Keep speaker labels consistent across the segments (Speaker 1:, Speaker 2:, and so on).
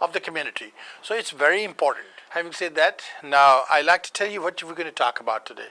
Speaker 1: of the community. So it's very important. Having said that, now I like to tell you what we're going to talk about today.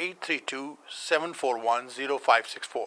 Speaker 1: 8327410564।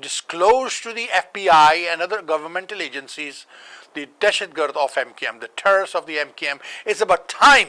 Speaker 1: disclose to the FBI and other governmental agencies the dahshatgard of MQM, the terrorists of the MQM. It's about time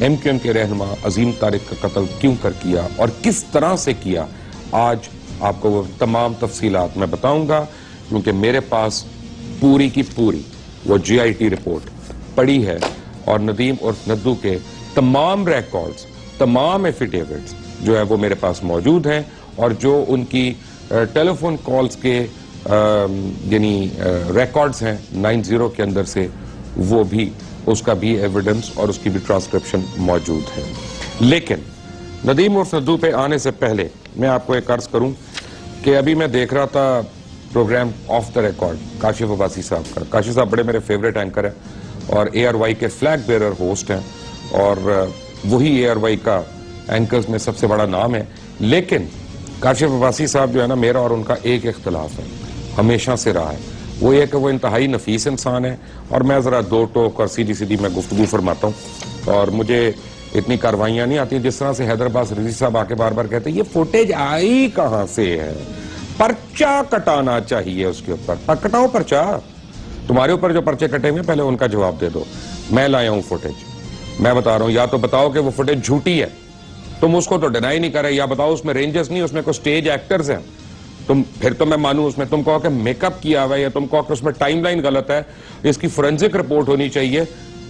Speaker 2: M Q M کے رہنما عظیم طارق کا قتل کیوں کر کیا اور کس طرح سے کیا، آج آپ کو وہ تمام تفصیلات میں بتاؤں گا، کیونکہ میرے پاس پوری کی پوری وہ جی آئی ٹی رپورٹ پڑی ہے اور ندیم عرف ندو کے تمام ریکارڈز، تمام ایفیڈیوٹس جو ہے وہ میرے پاس موجود ہیں، اور جو ان کی ٹیلی فون کالز کے یعنی ریکارڈز ہیں 90 کے اندر سے، وہ بھی اس کا بھی ایویڈنس اور اس کی بھی ٹرانسکرپشن موجود ہے۔ لیکن ندیم عرف ندو پہ آنے سے پہلے میں آپ کو ایک عرض کروں کہ ابھی میں دیکھ رہا تھا programme off the record Kashif Abbasi صاحب کا۔ کاشف صاحب بڑے میرے فیوریٹ اینکر ہیں اور اے آر وائی کے فلیگ بیئرر ہوسٹ ہیں، اور وہی اے آر وائی کا اینکرز میں سب سے بڑا نام ہے۔ لیکن کاشف عباسی صاحب جو ہے نا، میرا اور ان کا ایک اختلاف ہے، ہمیشہ سے رہا ہے، وہ یہ کہ وہ انتہائی نفیس انسان ہے، اور میں ذرا دو ٹوک اور سیدھی سیدھی میں گفتگو فرماتا ہوں، اور مجھے اتنی کاروائیاں نہیں آتی جس طرح سے حیدر عباس رضوی صاحب آ کے بار بار کہتے ہیں یہ فوٹیج آئی کہاں سے ہے، پرچہ کٹانا چاہیے اس کے اوپر۔ کٹاؤ پرچہ، تمہارے اوپر جو پرچے کٹے ہوئے پہلے ان کا جواب دے دو۔ میں لایا ہوں فوٹیج، میں بتا رہا ہوں، یا تو بتاؤ کہ وہ فوٹیج جھوٹی ہے، تم اس کو تو ڈینائی نہیں کر رہے، یا بتاؤ اس میں رینجرز نہیں، اس میں کوئی سٹیج ایکٹرز ہیں، تم پھر تو میں مانوں اس میں تم کہو کہ میک اپ کیا ہوا ہے، یا تم کہو کہ اس میں ٹائم لائن غلط ہے، اس کی فورینزک رپورٹ ہونی چاہیے،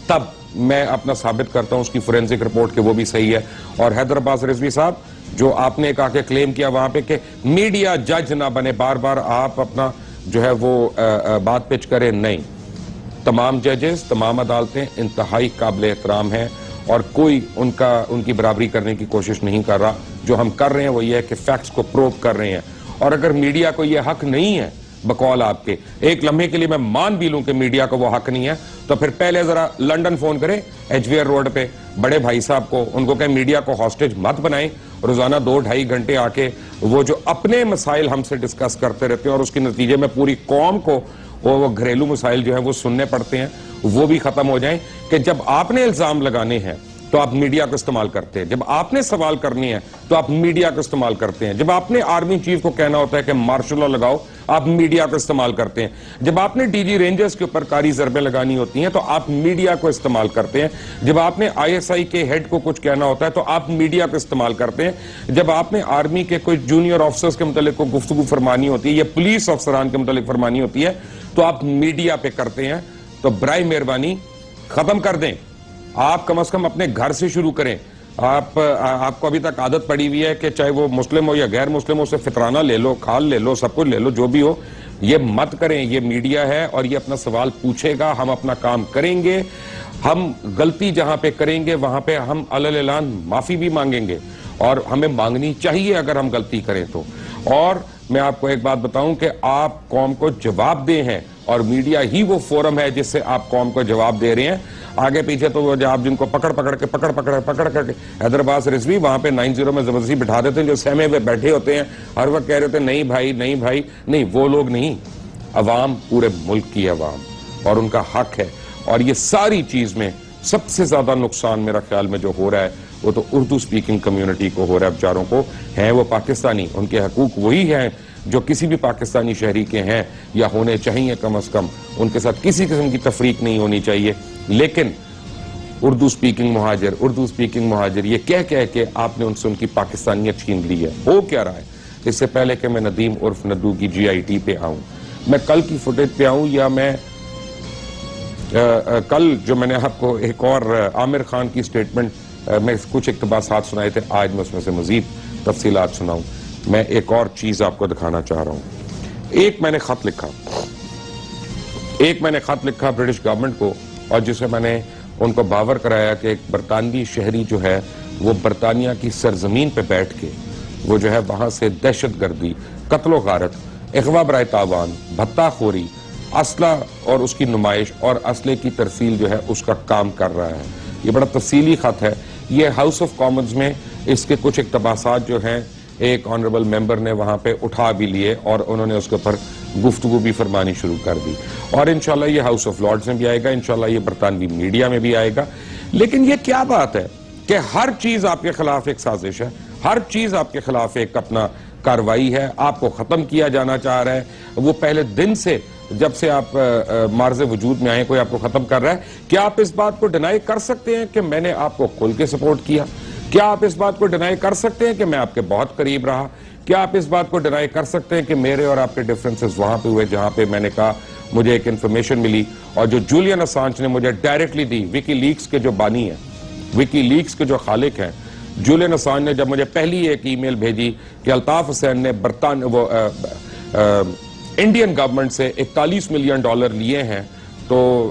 Speaker 2: تب میں اپنا ثابت کرتا ہوں اس کی فورینزک رپورٹ کہ وہ بھی صحیح ہے۔ اور حیدر عباس رضوی صاحب جو آپ نے کہا کہ کلیم کیا وہاں پہ کہ میڈیا جج نہ بنے، بار بار آپ اپنا جو ہے وہ بات پچ کریں، نہیں، تمام ججز، تمام عدالتیں انتہائی قابل احترام ہیں اور کوئی ان کی برابری کرنے کی کوشش نہیں کر رہا۔ جو ہم کر رہے ہیں وہ یہ ہے کہ فیکٹس کو پروو کر رہے ہیں، اور اگر میڈیا کو یہ حق نہیں ہے بقول آپ کے، ایک لمحے کے لیے میں مان بھی لوں کہ میڈیا کو وہ حق نہیں ہے، تو پھر پہلے ذرا لنڈن فون کرے ایچ وی آر روڈ پہ بڑے بھائی صاحب کو، ان کو کہ میڈیا کو ہاسٹیج مت بنائیں، روزانہ 2-2.5 گھنٹے آ کے وہ جو اپنے مسائل ہم سے ڈسکس کرتے رہتے ہیں اور اس کے نتیجے میں پوری قوم کو وہ گھریلو مسائل جو ہیں وہ سننے پڑتے ہیں، وہ بھی ختم ہو جائیں کہ جب آپ نے الزام لگانے ہیں تو آپ میڈیا کو استعمال کرتے ہیں، جب آپ نے سوال کرنی ہے تو آپ میڈیا کو استعمال کرتے ہیں، جب آپ نے آرمی چیف کو کہنا ہوتا ہے کہ مارشل لا لگاؤ آپ میڈیا کو استعمال کرتے ہیں، جب آپ نے ڈی جی رینجرز کے اوپر کاری ضربیں لگانی ہوتی ہیں تو آپ میڈیا کو استعمال کرتے ہیں، جب آپ نے آئی ایس آئی کے ہیڈ کو کچھ کہنا ہوتا ہے تو آپ میڈیا کو استعمال کرتے ہیں، جب آپ نے آرمی کے کوئی جونیئر آفیسرز کے متعلق کو گفتگو فرمانی ہوتی ہے یا پولیس افسران کے متعلق فرمانی ہوتی ہے تو آپ میڈیا پہ کرتے ہیں۔ تو برائے مہربانی ختم کر دیں، آپ کم از کم اپنے گھر سے شروع کریں۔ آپ کو ابھی تک عادت پڑی ہوئی ہے کہ چاہے وہ مسلم ہو یا غیر مسلم ہو، اسے فطرانہ لے لو، کھال لے لو، سب کچھ لے لو، جو بھی ہو، یہ مت کریں۔ یہ میڈیا ہے اور یہ اپنا سوال پوچھے گا، ہم اپنا کام کریں گے، ہم غلطی جہاں پہ کریں گے وہاں پہ ہم علی اعلان معافی بھی مانگیں گے، اور ہمیں مانگنی چاہیے اگر ہم غلطی کریں تو۔ اور میں آپ کو ایک بات بتاؤں کہ آپ قوم کو جواب دے ہیں، اور میڈیا ہی وہ فورم ہے جس سے آپ قوم کو جواب دے رہے ہیں۔ آگے پیچھے تو وہ آپ جن کو پکڑ کر کے حیدر عباس رضوی وہاں پہ 90 میں زبردستی بٹھا دیتے ہیں، جو سہمے ہوئے بیٹھے ہوتے ہیں، ہر وقت کہہ رہے ہوتے ہیں نہیں بھائی نہیں بھائی، نہیں، وہ لوگ نہیں، عوام، پورے ملک کی عوام، اور ان کا حق ہے۔ اور یہ ساری چیز میں سب سے زیادہ نقصان میرا خیال میں جو ہو رہا ہے وہ تو اردو سپیکنگ کمیونٹی کو ہو رہا ہے، بیچاروں کو، ہیں وہ پاکستانی، ان کے حقوق وہی ہیں جو کسی بھی پاکستانی شہری کے ہیں یا ہونے چاہیے، کم از کم ان کے ساتھ کسی قسم کی تفریق نہیں ہونی چاہیے۔ لیکن اردو سپیکنگ مہاجر یہ کہہ کے آپ نے ان سے ان کی پاکستانیت چھین لی ہے۔ ہو کیا رہا ہے؟ اس سے پہلے کہ میں ندیم عرف ندو کی جی آئی ٹی پہ آؤں، میں کل کی فوٹیج پہ آؤں، یا میں کل جو میں نے آپ کو ایک اور عامر خان کی سٹیٹمنٹ میں کچھ اقتباسات سنائے تھے، آج میں اس میں سے مزید تفصیلات سناؤں۔ میں ایک اور چیز آپ کو دکھانا چاہ رہا ہوں۔ ایک میں نے خط لکھا برٹش گورنمنٹ کو، اور جسے میں نے ان کو باور کرایا کہ ایک برطانوی شہری جو ہے وہ برطانیہ کی سرزمین پہ بیٹھ کے وہ جو ہے وہاں سے دہشت گردی، قتل و غارت، اغوا برائے تاوان، بھتہ خوری، اسلحہ اور اس کی نمائش اور اسلحے کی ترسیل جو ہے اس کا کام کر رہا ہے۔ یہ بڑا تفصیلی خط ہے، یہ ہاؤس آف کامنز میں اس کے کچھ اقتباسات جو ہیں ایک آنریبل ممبر نے وہاں پہ اٹھا بھی لیے اور انہوں نے اس کے اوپر گفتگو بھی فرمانی شروع کر دی، اور انشاءاللہ یہ ہاؤس آف لارڈز میں بھی آئے گا، انشاءاللہ یہ برطانوی میڈیا میں بھی آئے گا۔ لیکن یہ کیا بات ہے کہ ہر چیز آپ کے خلاف ایک سازش ہے، ہر چیز آپ کے خلاف ایک اپنا کاروائی ہے، آپ کو ختم کیا جانا چاہ رہا ہے۔ وہ پہلے دن سے جب سے آپ معرض وجود میں آئے کوئی آپ کو ختم کر رہا ہے. کیا آپ اس بات کو ڈینائی کر سکتے ہیں کہ میں نے آپ کو کھل کے سپورٹ کیا؟ کیا آپ اس بات کو ڈینائی کر سکتے ہیں کہ میں آپ کے بہت قریب رہا؟ کیا آپ اس بات کو ڈینائی کر سکتے ہیں کہ میرے اور آپ کے ڈیفرنسز وہاں پہ ہوئے جہاں پہ میں نے کہا مجھے ایک انفارمیشن ملی اور جو جولین اسانج نے مجھے ڈائریکٹلی دی، وکی لیکس کے جو بانی ہیں، وکی لیکس کے جو خالق ہیں، جولین اسانج نے جب مجھے پہلی ایک ای میل بھیجی کہ الطاف حسین نے انڈین گورنمنٹ سے $41 ملین لیے ہیں تو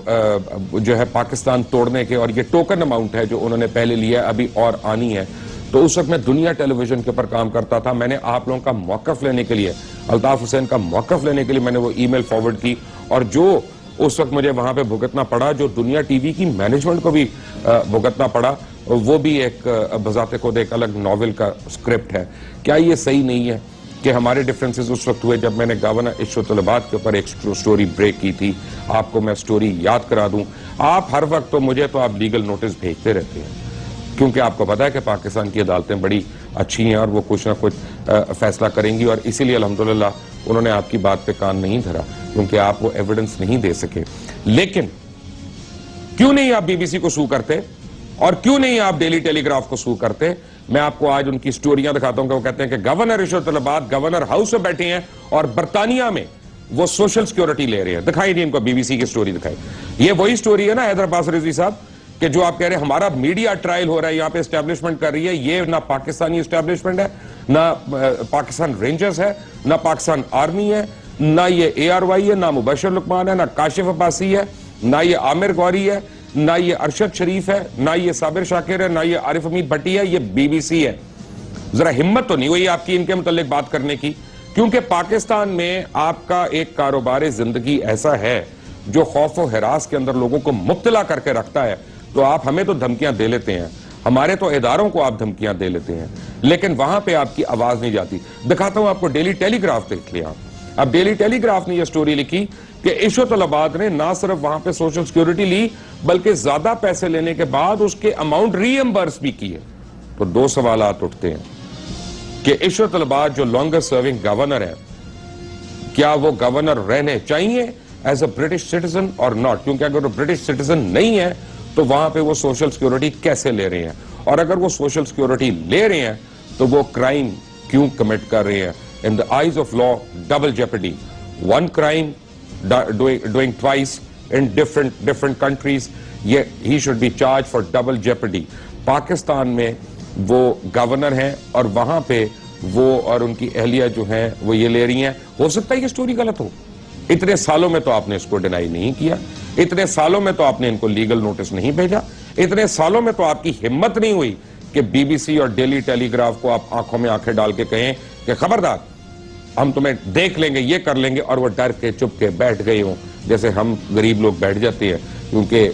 Speaker 2: جو ہے پاکستان توڑنے کے، اور یہ ٹوکن اماؤنٹ ہے جو انہوں نے پہلے لیا ابھی اور آنی ہے. تو اس وقت میں دنیا ٹیلی ویژن کے اوپر کام کرتا تھا. میں نے آپ لوگوں کا موقف لینے کے لیے، الطاف حسین کا موقف لینے کے لیے میں نے وہ ای میل فارورڈ کی، اور جو اس وقت مجھے وہاں پہ بھگتنا پڑا، جو دنیا ٹی وی کی مینجمنٹ کو بھی بھگتنا پڑا، وہ بھی ایک بذات خود ایک الگ ناول کا اسکرپٹ ہے. کیا یہ صحیح نہیں ہے کہ ہمارے ڈیفرنسز اس وقت ہوئے جب میں نے گورنر عشرت طلبات کے اوپر ایک سٹوری بریک کی تھی؟ آپ کو میں سٹوری یاد کرا دوں. آپ ہر وقت تو مجھے تو آپ لیگل نوٹس بھیجتے رہتے ہیں کیونکہ آپ کو پتا ہے کہ پاکستان کی عدالتیں بڑی اچھی ہیں اور وہ کچھ نہ کچھ فیصلہ کریں گی، اور اسی لیے الحمدللہ انہوں نے آپ کی بات پہ کان نہیں دھرا کیونکہ آپ وہ ایویڈنس نہیں دے سکے. لیکن کیوں نہیں آپ بی بی سی کو سو کرتے اور کیوں نہیں آپ ڈیلی ٹیلی گراف کو سو کرتے؟ میں آپ کو آج ان کی سٹوریاں دکھاتا ہوں کہ وہ کہتے ہیں کہ گورنر عشرت طلبات گورنر ہاؤس میں بیٹھے ہیں اور برطانیہ میں وہ سوشل سیکورٹی لے رہے ہیں. دکھائی نہیں ان کو بی بی سی کی سٹوری دکھائی. یہ وہی سٹوری ہے نا حیدر عباس رضوی صاحب کہ جو آپ کہہ رہے ہیں ہمارا میڈیا ٹرائل ہو رہا ہے یہاں پہ اسٹیبلشمنٹ کر رہی ہے. یہ نہ پاکستانی اسٹیبلشمنٹ ہے، نہ پاکستان رینجرز ہے، نہ پاکستان آرمی ہے، نہ یہ اے آر وائی ہے، نہ مبشر لقمان ہے، نہ کاشف عباسی ہے، نہ یہ عامر غوری ہے، نہ یہ ارشد شریف ہے، نہ یہ صابر شاکر ہے، نہ یہ عارف حمید بھٹی ہے. یہ بی بی سی ہے. ذرا ہمت تو نہیں ہوئی آپ کی ان کے متعلق بات کرنے کی، کیونکہ پاکستان میں آپ کا ایک کاروبار زندگی ایسا ہے جو خوف و ہراس کے اندر لوگوں کو مبتلا کر کے رکھتا ہے. تو آپ ہمیں تو دھمکیاں دے لیتے ہیں، ہمارے تو اداروں کو آپ دھمکیاں دے لیتے ہیں، لیکن وہاں پہ آپ کی آواز نہیں جاتی. دکھاتا ہوں آپ کو ڈیلی ٹیلی گراف دیکھ لیا. اب ڈیلی ٹیلی گراف نے یہ سٹوری لکھی کہ عشرت طلبات نے نہ صرف وہاں پہ سوشل سیکورٹی لی بلکہ زیادہ پیسے لینے کے بعد اس کے اماؤنٹ ری ایمبرس بھی کیے. تو دو سوالات اٹھتے ہیں کہ عشرت طلبات جو لانگر سرونگ گورنر ہے، کیا وہ گورنر رہنے چاہیے ایز اے برٹش سٹیزن اور ناٹ؟ کیونکہ اگر وہ برٹش سٹیزن نہیں ہے تو وہاں پہ وہ سوشل سیکورٹی کیسے لے رہے ہیں؟ اور اگر وہ سوشل سیکورٹی لے رہے ہیں تو وہ کرائم کیوں کمٹ کر رہے ہیں؟ in the eyes of law, double jeopardy. One crime doing twice in different countries, he should be charged for double jeopardy. Pakistan میں وہ گورنر ہیں اور وہاں پہ وہ اور ان کی اہلیہ جو ہیں وہ یہ لے رہی ہیں. ہو سکتا ہے یہ سٹوری غلط ہو. اتنے سالوں میں تو آپ نے اس کو ڈینائی نہیں کیا، اتنے سالوں میں تو آپ نے ان کو لیگل نوٹس نہیں بھیجا، اتنے سالوں میں تو آپ کی ہمت نہیں ہوئی کہ بی بی سی اور ڈیلی ٹیلی گراف کو آپ آنکھوں میں آنکھیں ڈال کے کہیں کہ خبردار ہم تمہیں دیکھ لیں گے، یہ کر لیں گے، اور وہ ڈر کے چپ کے بیٹھ گئے ہوں جیسے ہم غریب لوگ بیٹھ جاتے ہیں. کیونکہ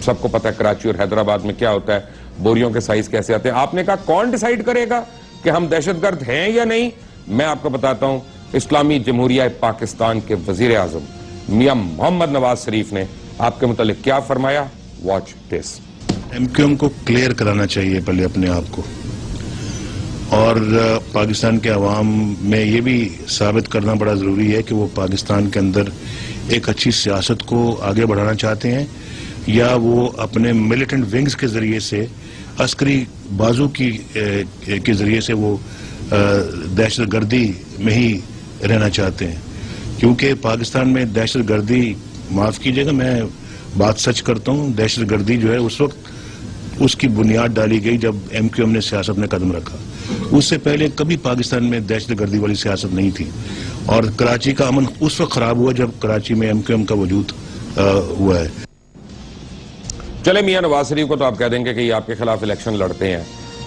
Speaker 2: سب کو پتہ ہے کراچی اور حیدرآباد میں کیا ہوتا ہے، بوریوں کے سائز کیسے آتے ہیں. آپ نے کہا کون ڈیسائیڈ کرے گا کہ ہم دہشت گرد ہیں یا نہیں؟ میں آپ کو بتاتا ہوں، اسلامی جمہوریہ پاکستان کے وزیر اعظم میاں محمد نواز شریف نے آپ کے متعلق کیا فرمایا. Watch this.
Speaker 3: M Q M کو کلیئر کرانا چاہیے پہلے اپنے آپ کو، اور پاکستان کے عوام میں یہ بھی ثابت کرنا بڑا ضروری ہے کہ وہ پاکستان کے اندر ایک اچھی سیاست کو آگے بڑھانا چاہتے ہیں یا وہ اپنے ملیٹنٹ ونگز کے ذریعے سے، عسکری بازو کے ذریعے سے وہ دہشت گردی میں ہی رہنا چاہتے ہیں. کیونکہ پاکستان میں دہشت گردی، معاف کیجیے گا میں بات سچ کرتا ہوں، دہشت گردی جو ہے اس وقت اس کی بنیاد ڈالی گئی جب ایم کیو ایم نے سیاست میں قدم رکھا. اس سے پہلے کبھی پاکستان میں دہشت گردی والی سیاست نہیں تھی، اور کراچی کا امن اس وقت خراب ہوا جب کراچی میں ایم کیو ایم کا وجود ہوا ہے.
Speaker 2: چلے میاں نواز شریف کو تو آپ کہہ دیں گے کہ یہ آپ کے خلاف الیکشن لڑتے ہیں،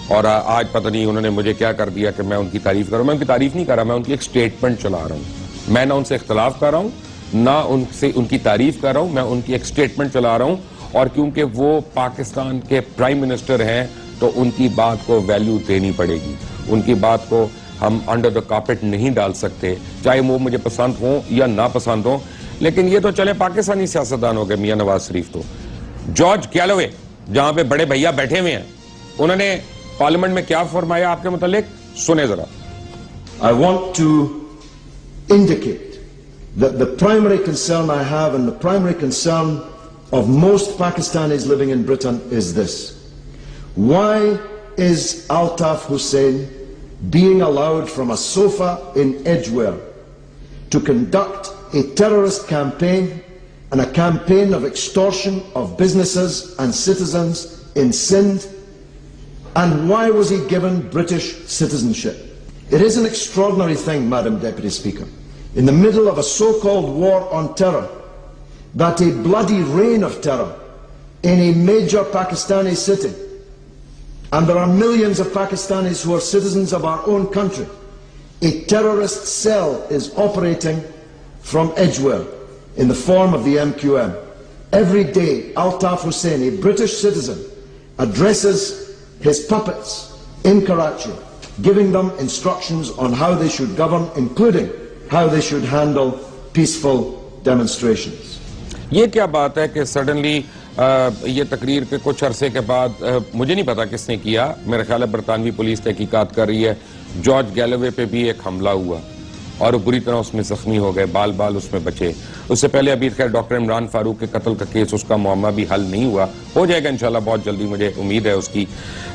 Speaker 2: اور آج پتہ نہیں انہوں نے مجھے کیا کر دیا کہ میں ان کی تعریف کروں. میں ان کی تعریف نہیں کر رہا، میں ان کی ایک سٹیٹمنٹ چلا رہا ہوں. میں نہ ان سے اختلاف کر رہا ہوں نہ ان کی تعریف کر رہا ہوں، میں ان کی ایک سٹیٹمنٹ چلا رہا ہوں. اور کیونکہ وہ پاکستان کے پرائم منسٹر ہیں تو ان کی بات کو ویلیو دینی پڑے گی. ان کی بات کو ہم انڈر دا کارپیٹ نہیں ڈال سکتے، چاہے وہ مجھے پسند ہوں یا نہ پسند ہوں. لیکن یہ تو چلے پاکستانی سیاستدان ہو گئے. میاں نواز شریف تو جارج گیلوے جہاں پہ بڑے بھیا بیٹھے ہوئے ہیں، انہوں نے پارلیمنٹ میں کیا فرمایا آپ کے متعلق؟ سنیں ذرا.
Speaker 4: I want to indicate the primary concern I have, and the primary concern of most Pakistanis living in Britain, is this. Why is Altaf Hussain being allowed from a sofa in Edgware to conduct a terrorist campaign and a campaign of extortion of businesses and citizens in Sindh? And why was he given British citizenship? It is an extraordinary thing, Madam Deputy Speaker, in the middle of a so-called war on terror, that a bloody reign of terror in a major Pakistani city, and there are millions of Pakistanis who are citizens of our own country, a terrorist cell is operating from Edgware in the form of the MQM. Every day, Altaf Hussain, a British citizen, addresses his puppets in Karachi, giving them instructions on how they should govern, including how they should handle peaceful demonstrations.
Speaker 2: یہ کیا بات ہے کہ suddenly یہ تقریر کے کچھ عرصے کے بعد مجھے نہیں پتا کس نے کیا، میرا خیال ہے برطانوی پولیس تحقیقات کر رہی ہے، جارج گیلوے پہ بھی ایک حملہ ہوا اور بری طرح اس میں زخمی ہو گئے، بال بال اس میں بچے. اس سے پہلے ابھی خیر ڈاکٹر عمران فاروق کے قتل کا کیس، اس کا معاملہ بھی حل نہیں ہوا، ہو جائے گا انشاءاللہ بہت جلدی، مجھے امید ہے اس کی.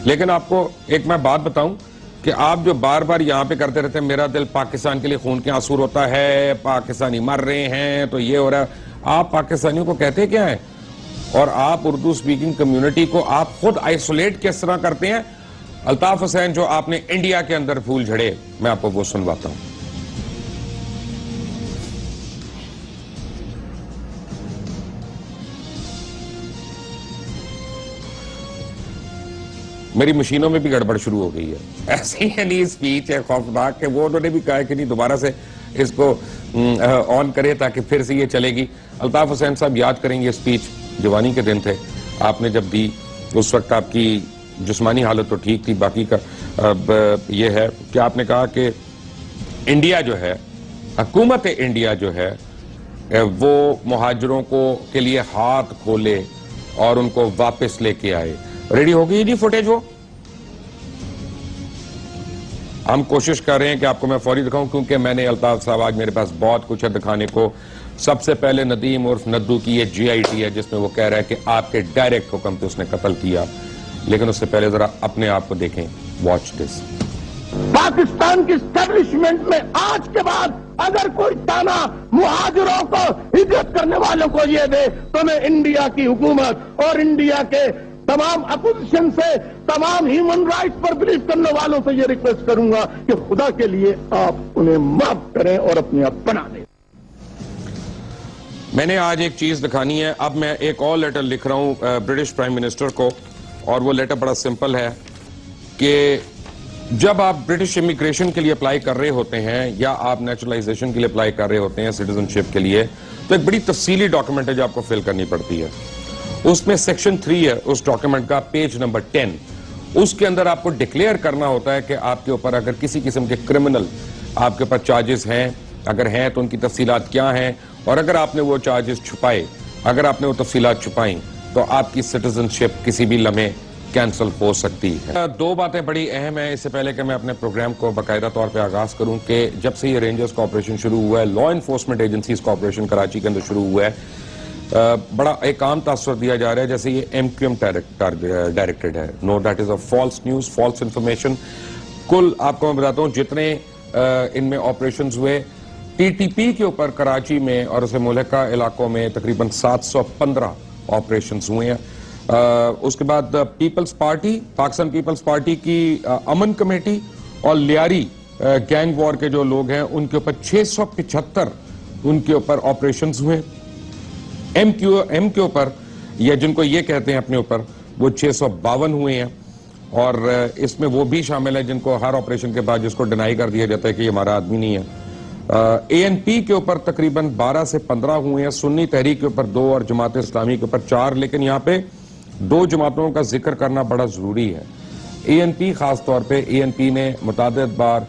Speaker 2: لیکن آپ کو ایک میں بات بتاؤں کہ آپ جو بار بار یہاں پہ کرتے رہتے ہیں میرا دل پاکستان کے لیے خون کے آنسو روتا ہے، پاکستانی مر رہے ہیں، تو یہ ہو رہا ہے. آپ پاکستانیوں کو کہتے کیا ہیں؟ اور آپ اردو سپیکنگ کمیونٹی کو آپ خود آئسولیٹ کس طرح کرتے ہیں؟ الطاف حسین جو آپ نے انڈیا کے اندر پھول جھڑے، میں آپ کو وہ سنواتا ہوں. میری مشینوں میں بھی گڑبڑ شروع ہو گئی ہے، ایسی یعنی اسپیچ ہے خوفناک کہ وہ انہوں نے بھی کہا کہ نہیں دوبارہ سے اس کو آن کرے تاکہ پھر سے یہ چلے گی. الطاف حسین صاحب یاد کریں گے اسپیچ جوانی کے دن تھے، آپ نے جب دی اس وقت آپ کی جسمانی حالت تو ٹھیک تھی، باقی کا یہ ہے کہ آپ نے کہا کہ انڈیا جو ہے، حکومت انڈیا جو ہے وہ مہاجروں کو کے لیے ہاتھ کھولے اور ان کو واپس لے کے آئے. ریڈی ہو گئی جی فوٹیج؟ وہ ہم کوشش کر رہے ہیں کہ آپ کو میں فوری دکھاؤں، کیونکہ میں نے الطاف صاحب آج میرے پاس بہت کچھ ہے دکھانے کو. سب سے پہلے ندیم عرف ندو کی یہ جی آئی ٹی ہے جس میں وہ کہہ رہا ہے کہ آپ کے ڈائریکٹ حکم پہ اس نے قتل کیا. لیکن اس سے پہلے ذرا اپنے آپ کو دیکھیں. Watch this.
Speaker 5: پاکستان کی اسٹیبلشمنٹ میں آج کے بعد اگر کوئی تانا مہاجروں کو ہجرت کرنے والوں کو یہ دے تو میں انڈیا کی حکومت اور انڈیا کے تمام اپوزیشن سے، تمام ہیومن رائٹس پر بلیو کرنے والوں سے یہ ریکویسٹ کروں گا کہ خدا کے لیے آپ انہیں معاف کریں اور اپنے آپ بنا دیں.
Speaker 2: میں نے آج ایک چیز دکھانی ہے. اب میں ایک اور لیٹر لکھ رہا ہوں برٹش پرائم منسٹر کو، اور وہ لیٹر بڑا سمپل ہے کہ جب آپ برٹش امیگریشن کے لیے اپلائی کر رہے ہوتے ہیں یا آپ نیچرلائزیشن کے لیے اپلائی کر رہے ہوتے ہیں سٹیزن شپ کے لیے، تو ایک بڑی تفصیلی ڈاکیومنٹ ہے جو آپ کو فل کرنی پڑتی ہے. اس میں سیکشن 3 ہے اس ڈاکیومنٹ کا، پیج نمبر 10. اس کے اندر آپ کو ڈکلیئر کرنا ہوتا ہے کہ آپ کے اوپر اگر کسی قسم کے کرمنل آپ کے اوپر چارجز ہیں، اگر ہیں تو ان کی تفصیلات کیا ہیں، اور اگر آپ نے وہ چارجز چھپائے، اگر آپ نے وہ تفصیلات چھپائیں تو آپ کی سٹیزن شپ کسی بھی لمحے کینسل ہو سکتی ہے. دو باتیں بڑی اہم ہیں اس سے پہلے کہ میں اپنے پروگرام کو باقاعدہ طور پہ آغاز کروں کہ جب سے یہ رینجرز کا آپریشن شروع ہوا ہے، لا انفورسمنٹ ایجنسیز کا آپریشن کراچی کے اندر شروع ہوا ہے، بڑا ایک عام تاثر دیا جا رہا ہے جیسے یہ ایم کیو ایم ڈائریکٹڈ ہے. No that is a false news, false information. کل آپ کو میں بتاتا ہوں جتنے ان میں آپریشنز ہوئے ٹی ٹی پی کے اوپر کراچی میں اور اسے ملحقہ علاقوں میں تقریباً 715 آپریشنز ہوئے ہیں. اس کے بعد Peoples Party, Pakistan Peoples Party کی امن کمیٹی اور لیاری گینگ وار کے جو لوگ ہیں ان کے اوپر 675 ان کے اوپر آپریشنز ہوئے. ایم کے اوپر یا جن کو یہ کہتے ہیں اپنے اوپر وہ 652 ہوئے ہیں، اور اس میں وہ بھی شامل ہیں جن کو ہر آپریشن کے بعد جس کو ڈینائی کر دیا جاتا ہے کہ یہ ہمارا آدمی نہیں ہے. اے این پی کے اوپر تقریباً 12 سے 15 ہوئے ہیں، سنی تحریک کے اوپر 2 اور جماعت اسلامی کے اوپر 4. لیکن یہاں پہ 2 جماعتوں کا ذکر کرنا بڑا ضروری ہے. اے این پی خاص طور پہ، اے این پی نے متعدد بار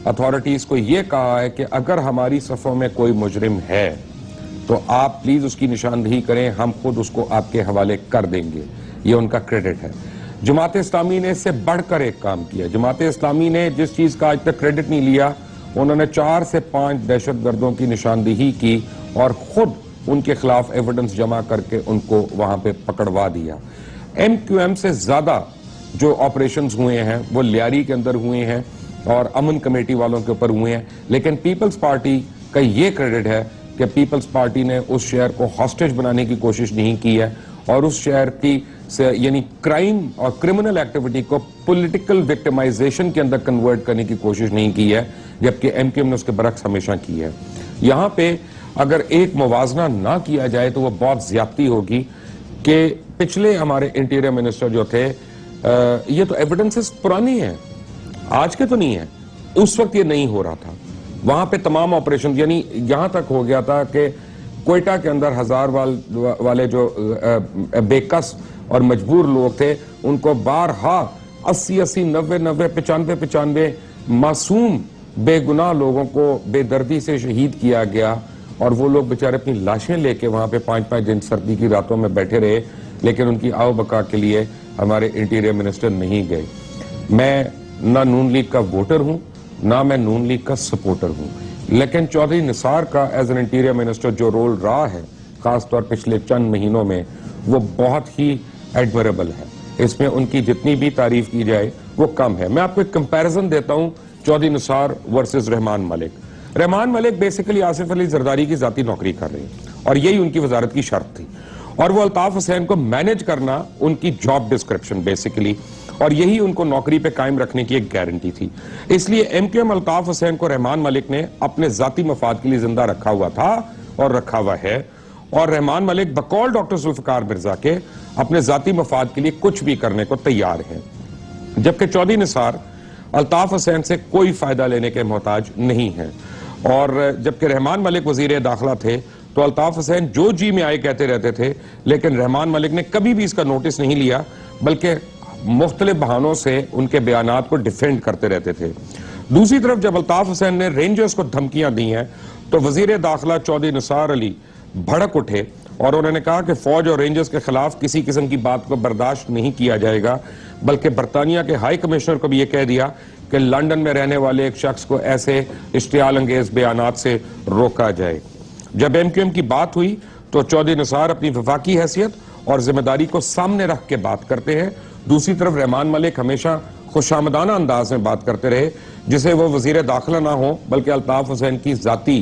Speaker 2: اتھارٹیز کو یہ کہا ہے کہ اگر ہماری صفوں میں کوئی مجرم ہے تو آپ پلیز اس کی نشاندہی کریں، ہم خود اس کو آپ کے حوالے کر دیں گے. یہ ان کا کریڈٹ ہے. جماعت اسلامی نے اس سے بڑھ کر ایک کام کیا. جماعت اسلامی نے جس چیز کا آج تک کریڈٹ نہیں لیا انہوں نے 4 سے 5 دہشت گردوں کی نشاندہی کی اور خود ان کے خلاف ایویڈنس جمع کر کے ان کو وہاں پہ پکڑوا دیا. ایم کیو ایم سے زیادہ جو آپریشنز ہوئے ہیں وہ لیاری کے اندر ہوئے ہیں اور امن کمیٹی والوں کے اوپر ہوئے ہیں, لیکن پیپلز پارٹی کا یہ کریڈٹ ہے کہ پیپلز پارٹی نے اس شہر کو ہاسٹیج بنانے کی کوشش نہیں کی ہے اور اس شہر کی یعنی کرائم اور کرمنل ایکٹیویٹی کو پولیٹیکل وکٹمائزیشن کے اندر کنورٹ کرنے کی کوشش نہیں کی ہے, جبکہ ایم کیو ایم نے اس کے برعکس ہمیشہ کی ہے. یہاں پہ اگر ایک موازنہ نہ کیا جائے تو وہ بہت زیادتی ہوگی کہ پچھلے ہمارے انٹیریئر منسٹر جو تھے یہ تو ایویڈنسز پرانی ہیں, آج کے تو نہیں ہیں, اس وقت یہ نہیں ہو رہا تھا. وہاں پہ تمام آپریشن یعنی یہاں تک ہو گیا تھا کہ کوئٹہ کے اندر 1000 والے جو بے کس اور مجبور لوگ تھے ان کو بارہا 80 90 95 معصوم بے گناہ لوگوں کو بے دردی سے شہید کیا گیا اور وہ لوگ بیچارے اپنی لاشیں لے کے وہاں پہ 5 دن سردی کی راتوں میں بیٹھے رہے, لیکن ان کی آو بقا کے لیے ہمارے انٹیریئر منسٹر نہیں گئے. میں نہ نون لیگ کا ووٹر ہوں نہ میں نون لیگ کا سپورٹر ہوں, لیکن چودھری نثار کا ایز این انٹیریئر منسٹر جو رول رہا ہے خاص طور پچھلے چند مہینوں میں وہ بہت ہی ایڈمریبل ہے. اس میں ان کی جتنی بھی تعریف کی جائے وہ کم ہے. میں آپ کو ایک کمپیریزن دیتا ہوں چودھری نثار ورسز رحمان ملک. رحمان ملک بیسیکلی آصف علی زرداری کی ذاتی نوکری کر رہے ہیں اور یہی ان کی وزارت کی شرط تھی, اور وہ الطاف حسین کو مینج کرنا ان کی جاب ڈسکرپشن بیسیکلی, اور یہی ان کو نوکری پہ قائم رکھنے کی ایک گارنٹی تھی. اس لیے M Q M Altaf Hussain کو رحمان ملک نے اپنے ذاتی مفاد کے لیے زندہ رکھا ہوا تھا اور رکھا ہوا ہے, اور رحمان ملک بقول ڈاکٹر ذوالفقار مرزا کے اپنے ذاتی مفاد کے لیے کچھ بھی کرنے کو تیار ہے, جبکہ چودھری نثار الطاف حسین سے کوئی فائدہ لینے کے محتاج نہیں ہے. اور جبکہ رحمان ملک وزیر داخلہ تھے تو الطاف حسین جو جی میں آئے کہتے رہتے تھے, لیکن رحمان ملک نے کبھی بھی اس کا نوٹس نہیں لیا بلکہ مختلف بہانوں سے ان کے بیانات کو ڈیفینڈ کرتے رہتے تھے. دوسری طرف جب الطاف حسین نے رینجرز کو دھمکیاں دی ہیں تو وزیر داخلہ چودھری نثار علی بھڑک اٹھے اور انہوں نے کہا کہ فوج اور رینجرز کے خلاف کسی قسم کی بات کو برداشت نہیں کیا جائے گا, بلکہ برطانیہ کے ہائی کمشنر کو بھی یہ کہہ دیا کہ لنڈن میں رہنے والے ایک شخص کو ایسے اشتعال انگیز بیانات سے روکا جائے. جب ایم کیو ایم کی بات ہوئی تو چودھری نثار اپنی وفاقی حیثیت اور ذمہ داری کو سامنے رکھ کے بات کرتے ہیں. دوسری طرف رحمان ملک ہمیشہ خوشامدانہ انداز میں بات کرتے رہے, جسے وہ وزیر داخلہ نہ ہوں بلکہ الطاف حسین کی ذاتی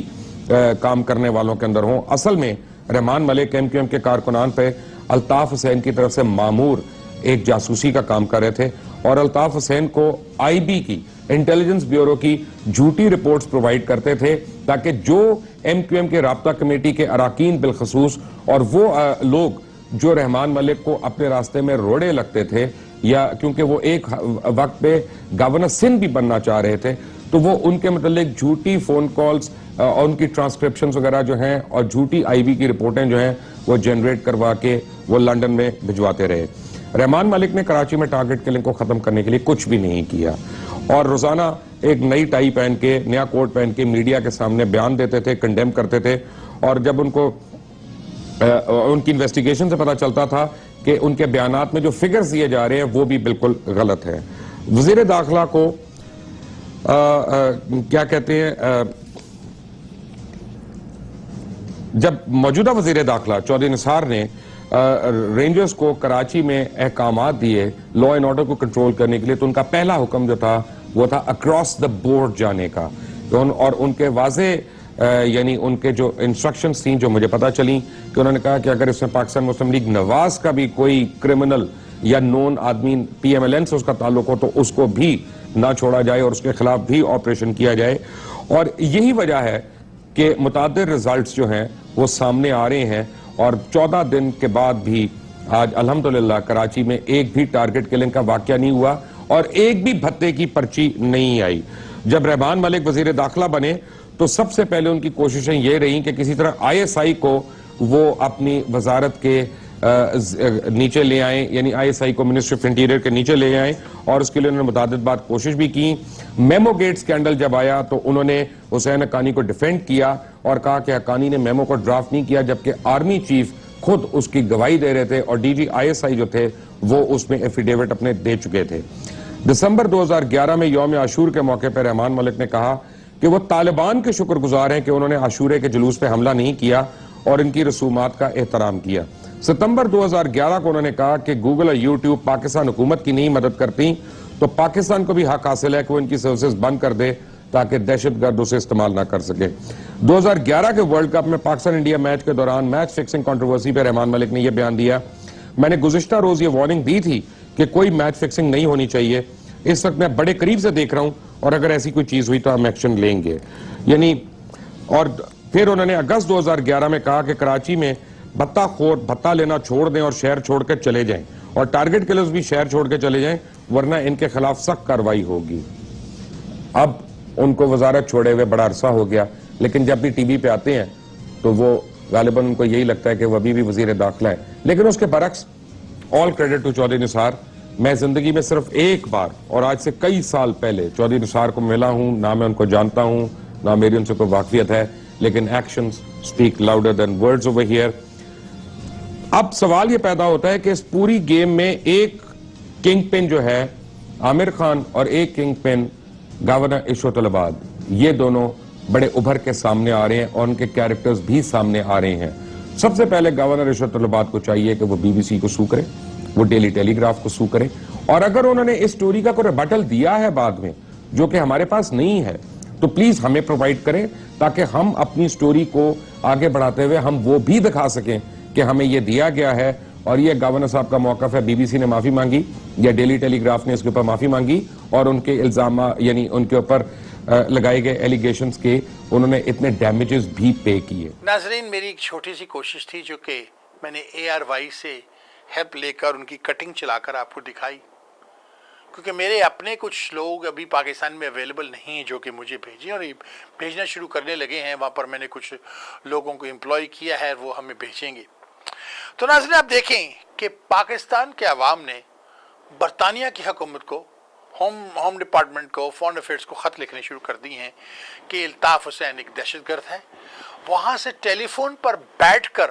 Speaker 2: کام کرنے والوں کے اندر ہوں. اصل میں Rehman Malik M Q M کے کارکنان پہ الطاف حسین کی طرف سے مامور ایک جاسوسی کا کام کر رہے تھے اور الطاف حسین کو آئی بی کی انٹیلیجنس بیورو کی جھوٹی رپورٹس پرووائڈ کرتے تھے تاکہ جو ایم کیو ایم کے رابطہ کمیٹی کے اراکین بالخصوص اور وہ لوگ جو رحمان ملک کو اپنے راستے میں روڑے لگتے تھے, یا کیونکہ وہ ایک وقت پہ گورنر سندھ بھی بننا چاہ رہے تھے, تو وہ ان کے متعلق جھوٹی فون کالز اور ان کی ٹرانسکرپشنز وغیرہ جو ہیں اور جھوٹی آئی بی کی رپورٹیں جو ہیں وہ جنریٹ کروا کے وہ لنڈن میں بھجواتے رہے. رحمان ملک نے کراچی میں ٹارگٹ کلنگ کو ختم کرنے کے لیے کچھ بھی نہیں کیا اور روزانہ ایک نئی ٹائی پہن کے نیا کوٹ پہن کے میڈیا کے سامنے بیان دیتے تھے, کنڈیم کرتے تھے, اور جب ان کو ان کی انویسٹیگیشن سے پتا چلتا تھا کہ ان کے بیانات میں جو فگرز دیے جا رہے ہیں وہ بھی بالکل غلط ہے. وزیر داخلہ کو کیا کہتے ہیں, جب موجودہ وزیر داخلہ چودھری نثار نے رینجرز کو کراچی میں احکامات دیے لا اینڈ آرڈر کو کنٹرول کرنے کے لیے, تو ان کا پہلا حکم جو تھا وہ تھا اکراس دا بورڈ جانے کا, اور ان کے واضح یعنی ان کے جو انسٹرکشنز تھیں جو مجھے پتا چلیں کہ انہوں نے کہا کہ اگر اس میں پاکستان مسلم لیگ نواز کا بھی کوئی کرمنل یا نون آدمی پی ایم ایل این سے اس کا تعلق ہو تو اس کو بھی نہ چھوڑا جائے اور اس کے خلاف بھی آپریشن کیا جائے. اور یہی وجہ ہے کہ متعدد ریزلٹس جو ہیں وہ سامنے آ رہے ہیں, اور 14 دن کے بعد بھی آج الحمدللہ کراچی میں ایک بھی ٹارگٹ کلنگ کا واقعہ نہیں ہوا اور ایک بھی بھتے کی پرچی نہیں آئی. جب رحمان ملک وزیر داخلہ بنے تو سب سے پہلے ان کی کوششیں یہ رہیں کہ کسی طرح آئی ایس آئی کو وہ اپنی وزارت کے نیچے لے آئیں, یعنی آئی ایس آئی کو منسٹری آف انٹیریئر کے نیچے لے آئیں, اور اس کے لیے انہوں نے متعدد بار کوشش بھی کی. میمو گیٹ سکینڈل جب آیا تو انہوں نے حسین حقانی کو ڈیفینڈ کیا اور کہا کہ حقانی نے میمو کو ڈرافٹ نہیں کیا, جبکہ آرمی چیف خود اس کی گواہی دے رہے تھے اور D G I S I جو تھے وہ اس میں ایفیڈیوٹ اپنے دے چکے تھے. دسمبر 2011 میں یوم عاشور کے موقع پر رحمان ملک نے کہا کہ وہ طالبان کے شکر گزار ہیں کہ انہوں نے عاشورے کے جلوس پہ حملہ نہیں کیا اور ان کی رسومات کا احترام کیا۔ ستمبر 2011 کو انہوں نے کہا کہ گوگل اور یوٹیوب پاکستان حکومت کی نہیں مدد کرتی تو پاکستان کو بھی حق حاصل ہے کہ وہ ان کی سروسز بند کر دے تاکہ دہشت گرد اسے استعمال نہ کر سکے۔ 2011 کے ورلڈ کپ میں پاکستان انڈیا میچ کے دوران میچ فکسنگ کنٹروورسی پہ رحمان ملک نے یہ بیان دیا، میں نے گزشتہ روز یہ وارننگ دی تھی کہ کوئی میچ فکسنگ نہیں ہونی چاہیے، اس وقت میں بڑے قریب سے دیکھ رہا ہوں اور اگر ایسی کوئی چیز ہوئی تو ہم ایکشن لیں گے۔ یعنی اور پھر انہوں نے اگست 2011 میں کہا کہ کراچی میں بھتہ خور بھتہ لینا چھوڑ دیں اور شہر چھوڑ کر چلے جائیں، اور ٹارگٹ کلرز بھی شہر چھوڑ کے چلے جائیں ورنہ ان کے خلاف سخت کارروائی ہوگی۔ اب ان کو وزارت چھوڑے ہوئے بڑا عرصہ ہو گیا، لیکن جب بھی ٹی وی پہ آتے ہیں تو وہ غالباً ان کو یہی لگتا ہے کہ وہ ابھی بھی وزیر داخلہ ہے۔ لیکن اس کے برعکس آل کریڈٹ ٹو چودھری نثار، میں زندگی میں صرف ایک بار اور آج سے کئی سال پہلے چودھری نثار کو ملا ہوں، نہ میں ان کو جانتا ہوں نہ میری ان سے کوئی واقفیت ہے، لیکن actions speak louder than words over here. اب سوال یہ پیدا ہوتا ہے کہ اس پوری گیم میں ایک کنگ پن جو ہے عامر خان اور ایک کنگ پن گورنر عشرت العباد، یہ دونوں بڑے ابھر کے سامنے آ رہے ہیں اور ان کے کیریکٹرز بھی سامنے آ رہے ہیں۔ سب سے پہلے گورنر عشرت العباد کو چاہیے کہ وہ بی بی سی کو سو کرے، وہ ڈیلی ٹیلی گراف کو سو کرے، اور اگر انہوں نے اس سٹوری کا کوئی ریبٹل دیا ہے بعد میں جو کہ ہمارے پاس نہیں ہے تو پلیز ہمیں پرووائڈ کریں تاکہ ہم اپنی سٹوری کو آگے بڑھاتے ہوئے ہم وہ بھی دکھا سکیں کہ ہمیں یہ دیا گیا ہے اور یہ گورنر صاحب کا موقف ہے۔ بی بی سی نے معافی مانگی یا ڈیلی ٹیلی گراف نے اس کے اوپر معافی مانگی اور ان کے الزامات یعنی ان کے اوپر لگائے گئے ایلیگیشنز کے انہوں نے اتنے ڈیمیجز بھی پے کیے۔
Speaker 1: ناظرین، میری ایک چھوٹی سی کوشش تھی جو کہ میں نے اے آر وائی سے ہیلپ لے کر ان کی کٹنگ چلا کر آپ کو دکھائی، کیونکہ میرے اپنے کچھ لوگ ابھی پاکستان میں اویلیبل نہیں ہیں جو کہ مجھے بھیجیں اور بھیجنا شروع کرنے لگے ہیں۔ وہاں پر میں نے کچھ لوگوں کو امپلائی کیا ہے، وہ ہمیں بھیجیں گے۔ تو ناظرین، آپ دیکھیں کہ پاکستان کے عوام نے برطانیہ کی حکومت کو، ہوم ڈپارٹمنٹ کو، فارن افیئرس کو خط لکھنے شروع کر دی ہیں کہ الطاف حسین ایک دہشت گرد ہے۔ وہاں سے ٹیلی فون پر بیٹھ کر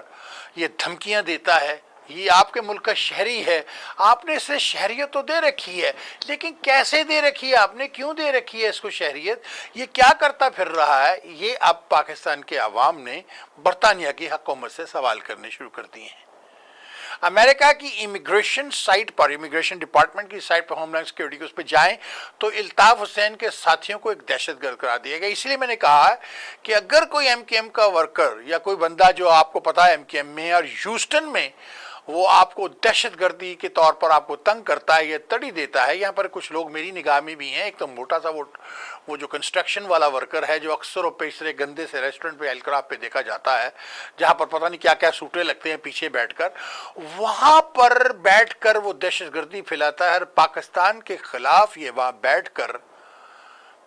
Speaker 1: یہ دھمکیاں دیتا ہے، یہ آپ کے ملک کا شہری ہے، آپ نے اسے شہریت تو دے رکھی ہے، لیکن کیسے دے رکھی ہے آپ نے، کیوں دے رکھی ہے اس کو شہریت، یہ کیا کرتا پھر رہا ہے، یہ اب پاکستان کے عوام نے برطانیہ کی حکومت سے سوال کرنے شروع کر دیے ہیں۔ امریکہ کی امیگریشن سائٹ پر، امیگریشن ڈپارٹمنٹ کی سائٹ پر، ہوم لینڈ سیکیورٹی کے اس پہ جائیں تو الطاف حسین کے ساتھیوں کو ایک دہشت گرد قرار دیا گیا۔ اس لیے میں نے کہا ہے کہ اگر کوئی ایم کیو ایم کا ورکر یا کوئی بندہ جو آپ کو پتا ہے ایم کیو ایم میں اور ہیوسٹن میں وہ آپ کو دہشت گردی کے طور پر آپ کو تنگ کرتا ہے یا تڑی دیتا ہے، یہاں پر کچھ لوگ میری نگاہ میں بھی ہیں۔ ایک تو موٹا سا وہ جو کنسٹرکشن والا ورکر ہے جو اکثر و پیشتر گندے سے ریسٹورنٹ پہ ایلکراف پہ دیکھا جاتا ہے، جہاں پر پتہ نہیں کیا کیا سوٹے لگتے ہیں پیچھے بیٹھ کر، وہاں پر بیٹھ کر وہ دہشت گردی پھیلاتا ہے اور پاکستان کے خلاف یہ وہاں بیٹھ کر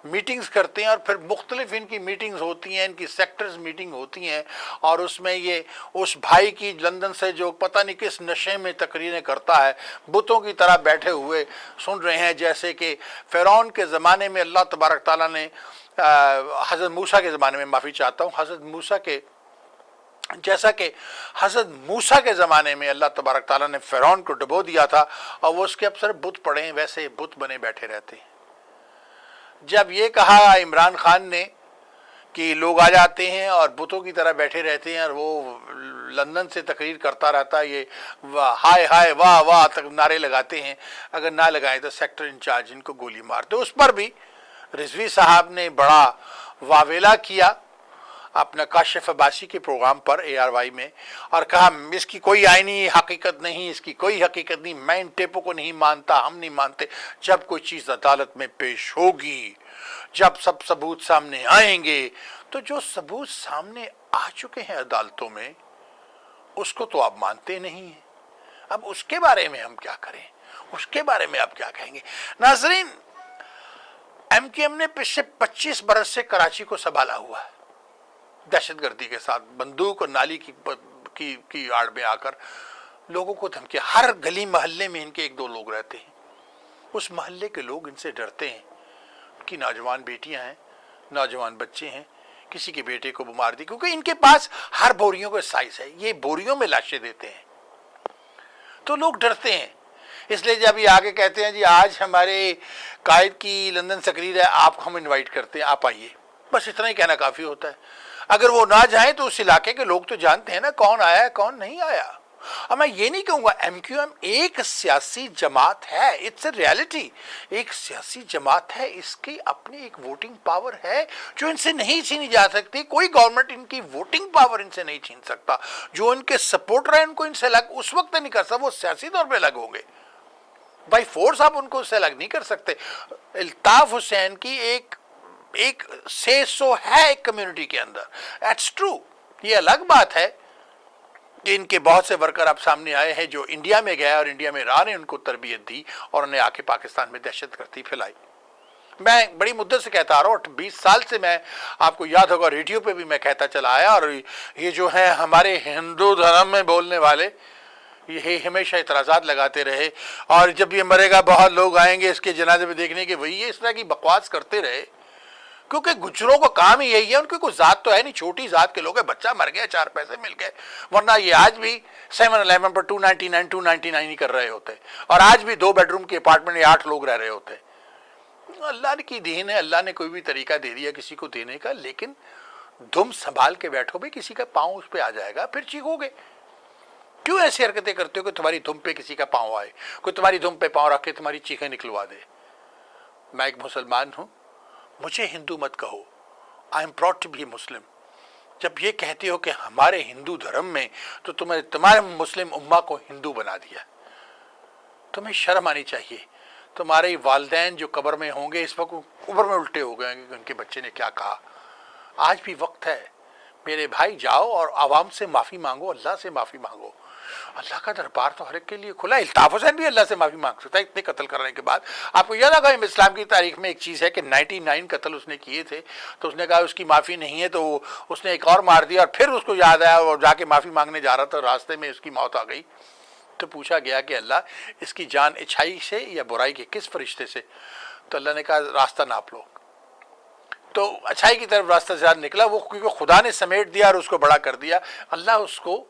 Speaker 1: میٹنگز کرتے ہیں، اور پھر مختلف ان کی میٹنگز ہوتی ہیں، ان کی سیکٹرز میٹنگ ہوتی ہیں، اور اس میں یہ اس بھائی کی لندن سے جو پتہ نہیں کس نشے میں تقریریں کرتا ہے، بتوں کی طرح بیٹھے ہوئے سن رہے ہیں، جیسے کہ فرعون کے زمانے میں اللہ تبارک تعالیٰ نے حضرت موسیٰ کے زمانے میں، معافی چاہتا ہوں، جیسا کہ حضرت موسیٰ کے زمانے میں اللہ تبارک تعالیٰ نے فرعون کو ڈبو دیا تھا اور وہ اس کے اب صرف بت پڑے ہیں، ویسے بت بنے بیٹھے رہتے ہیں۔ جب یہ کہا عمران خان نے کہ لوگ آ جاتے ہیں اور بتوں کی طرح بیٹھے رہتے ہیں اور وہ لندن سے تقریر کرتا رہتا ہے، یہ ہائے ہائے واہ واہ تک نعرے لگاتے ہیں، اگر نہ لگائیں تو سیکٹر انچارج ان کو گولی مار دو۔ اس پر بھی رضوی صاحب نے بڑا واویلا کیا اپنا کاشف عباسی کے پروگرام پر اے آر وائی میں، اور کہا اس کی کوئی آئینی حقیقت نہیں، اس کی کوئی حقیقت نہیں، میں ان ٹیپوں کو نہیں مانتا، ہم نہیں مانتے، جب کوئی چیز عدالت میں پیش ہوگی، جب سب ثبوت سامنے آئیں گے، تو جو ثبوت سامنے آ چکے ہیں عدالتوں میں اس کو تو آپ مانتے نہیں ہیں، اب اس کے بارے میں ہم کیا کریں، اس کے بارے میں آپ کیا کہیں گے؟ ناظرین، ایم کیو ایم نے پچھلے 25 برس سے کراچی کو سنبھالا ہوا ہے، دہشت گردی کے ساتھ بندوق اور نالی کی آڑ میں آ کر لوگوں کو دھمکیاں، ہر گلی محلے میں ان کے ایک دو لوگ رہتے ہیں، اس محلے کے لوگ ان سے ڈرتے ہیں، ان کی نوجوان بیٹیاں ہیں، نوجوان بچے ہیں، کسی کے بیٹے کو مار دی، کیونکہ ان کے پاس ہر بوریوں کا سائز ہے، یہ بوریوں میں لاشیں دیتے ہیں، تو لوگ ڈرتے ہیں۔ اس لیے جب یہ آگے کہتے ہیں جی آج ہمارے قائد کی لندن تقریر ہے، آپ کو ہم انوائٹ کرتے ہیں، آپ آئیے، بس اتنا ہی کہنا کافی ہوتا ہے. اگر وہ نہ جائیں تو اس علاقے کے لوگ تو جانتے ہیں نا کون آیا ہے کون نہیں آیا. اب میں یہ نہیں کہوں گا ایم کیو ایم ایک سیاسی جماعت ہے, اٹس اے ریالٹی, ایک سیاسی جماعت ہے, اس کی اپنی ایک ووٹنگ پاور ہے جو ان سے نہیں چھینی جا سکتی. کوئی گورنمنٹ ان کی ووٹنگ پاور ان سے نہیں چھین سکتا. جو ان کے سپورٹر ہیں ان کو ان سے الگ اس وقت نہیں کر سکتا, وہ سیاسی طور پہ الگ ہوں گے بائی فورس, آپ ان کو اس سے الگ نہیں کر سکتے. الطاف حسین کی ایک سے سو ہے ایک کمیونٹی کے اندر, ایٹس ٹرو. یہ الگ بات ہے کہ ان کے بہت سے ورکر اب سامنے آئے ہیں جو انڈیا میں گئے اور انڈیا میں راہ نے ان کو تربیت دی اور انہیں آ کے پاکستان میں دہشت گردی پھیلائی. میں بڑی مدت سے کہتا آ رہا ہوں, 20 سال سے میں, آپ کو یاد ہوگا ریڈیو پہ بھی میں کہتا چلا آیا, اور یہ جو ہیں ہمارے ہندو دھرم میں بولنے والے یہ ہمیشہ اعتراضات لگاتے رہے, اور جب یہ مرے گا بہت لوگ آئیں گے اس کے جنازے میں دیکھنے کے, وہی اس طرح کی بکواس کرتے رہے. کیونکہ گجروں کا کام ہی یہی ہے, ان کی کوئی ذات تو ہے نہیں, چھوٹی ذات کے لوگ ہیں, بچہ مر گیا 4 پیسے مل گئے, ورنہ یہ آج بھی 7-11 پر 299 ہی کر رہے ہوتے, اور آج بھی 2 بیڈ روم کے اپارٹمنٹ میں 8 لوگ رہ رہے ہوتے. اللہ کی دین ہے, اللہ نے کوئی بھی طریقہ دے دیا کسی کو دینے کا, لیکن دم سنبھال کے بیٹھو بھی, کسی کا پاؤں اس پہ آ جائے گا پھر چیخو گے. کیوں ایسی حرکتیں کرتے ہو کہ تمہاری دم پہ کسی کا پاؤں آئے, کوئی تمہاری دم پہ پاؤں رکھ کے تمہاری چیخیں نکلوا دے. میں ایک مسلمان ہوں, مجھے ہندو مت کہو, I am proud to be Muslim. جب یہ کہتے ہو کہ ہمارے ہندو دھرم میں تو تمہارے مسلم امہ کو ہندو بنا دیا, تمہیں شرم آنی چاہیے. تمہارے والدین جو قبر میں ہوں گے اس وقت قبر میں الٹے ہو گئے کہ ان کے بچے نے کیا کہا. آج بھی وقت ہے میرے بھائی, جاؤ اور عوام سے معافی مانگو, اللہ سے معافی مانگو. اللہ کا دربار تو ہر ایک کے لیے کھلا ہے. الطاف حسین بھی اللہ سے معافی مانگ سکتا ہے اتنے قتل کرنے کے بعد. آپ کو یاد ہوگا اسلام کی تاریخ میں ایک چیز ہے کہ 99 قتل اس نے کیے تھے, تو اس نے کہا اس کی معافی نہیں ہے, تو اس نے ایک اور مار دیا, اور پھر اس کو یاد آیا اور جا کے معافی مانگنے جا رہا تھا, راستے میں اس کی موت آ گئی. تو پوچھا گیا کہ اللہ اس کی جان اچھائی سے یا برائی کے کس فرشتے سے؟ تو اللہ نے کہا راستہ ناپ لو. تو اچھائی کی طرف راستہ زیادہ نکلا, وہ کیونکہ خدا نے سمیٹ دیا اور اس کو بڑا کر دیا. اللہ اس کو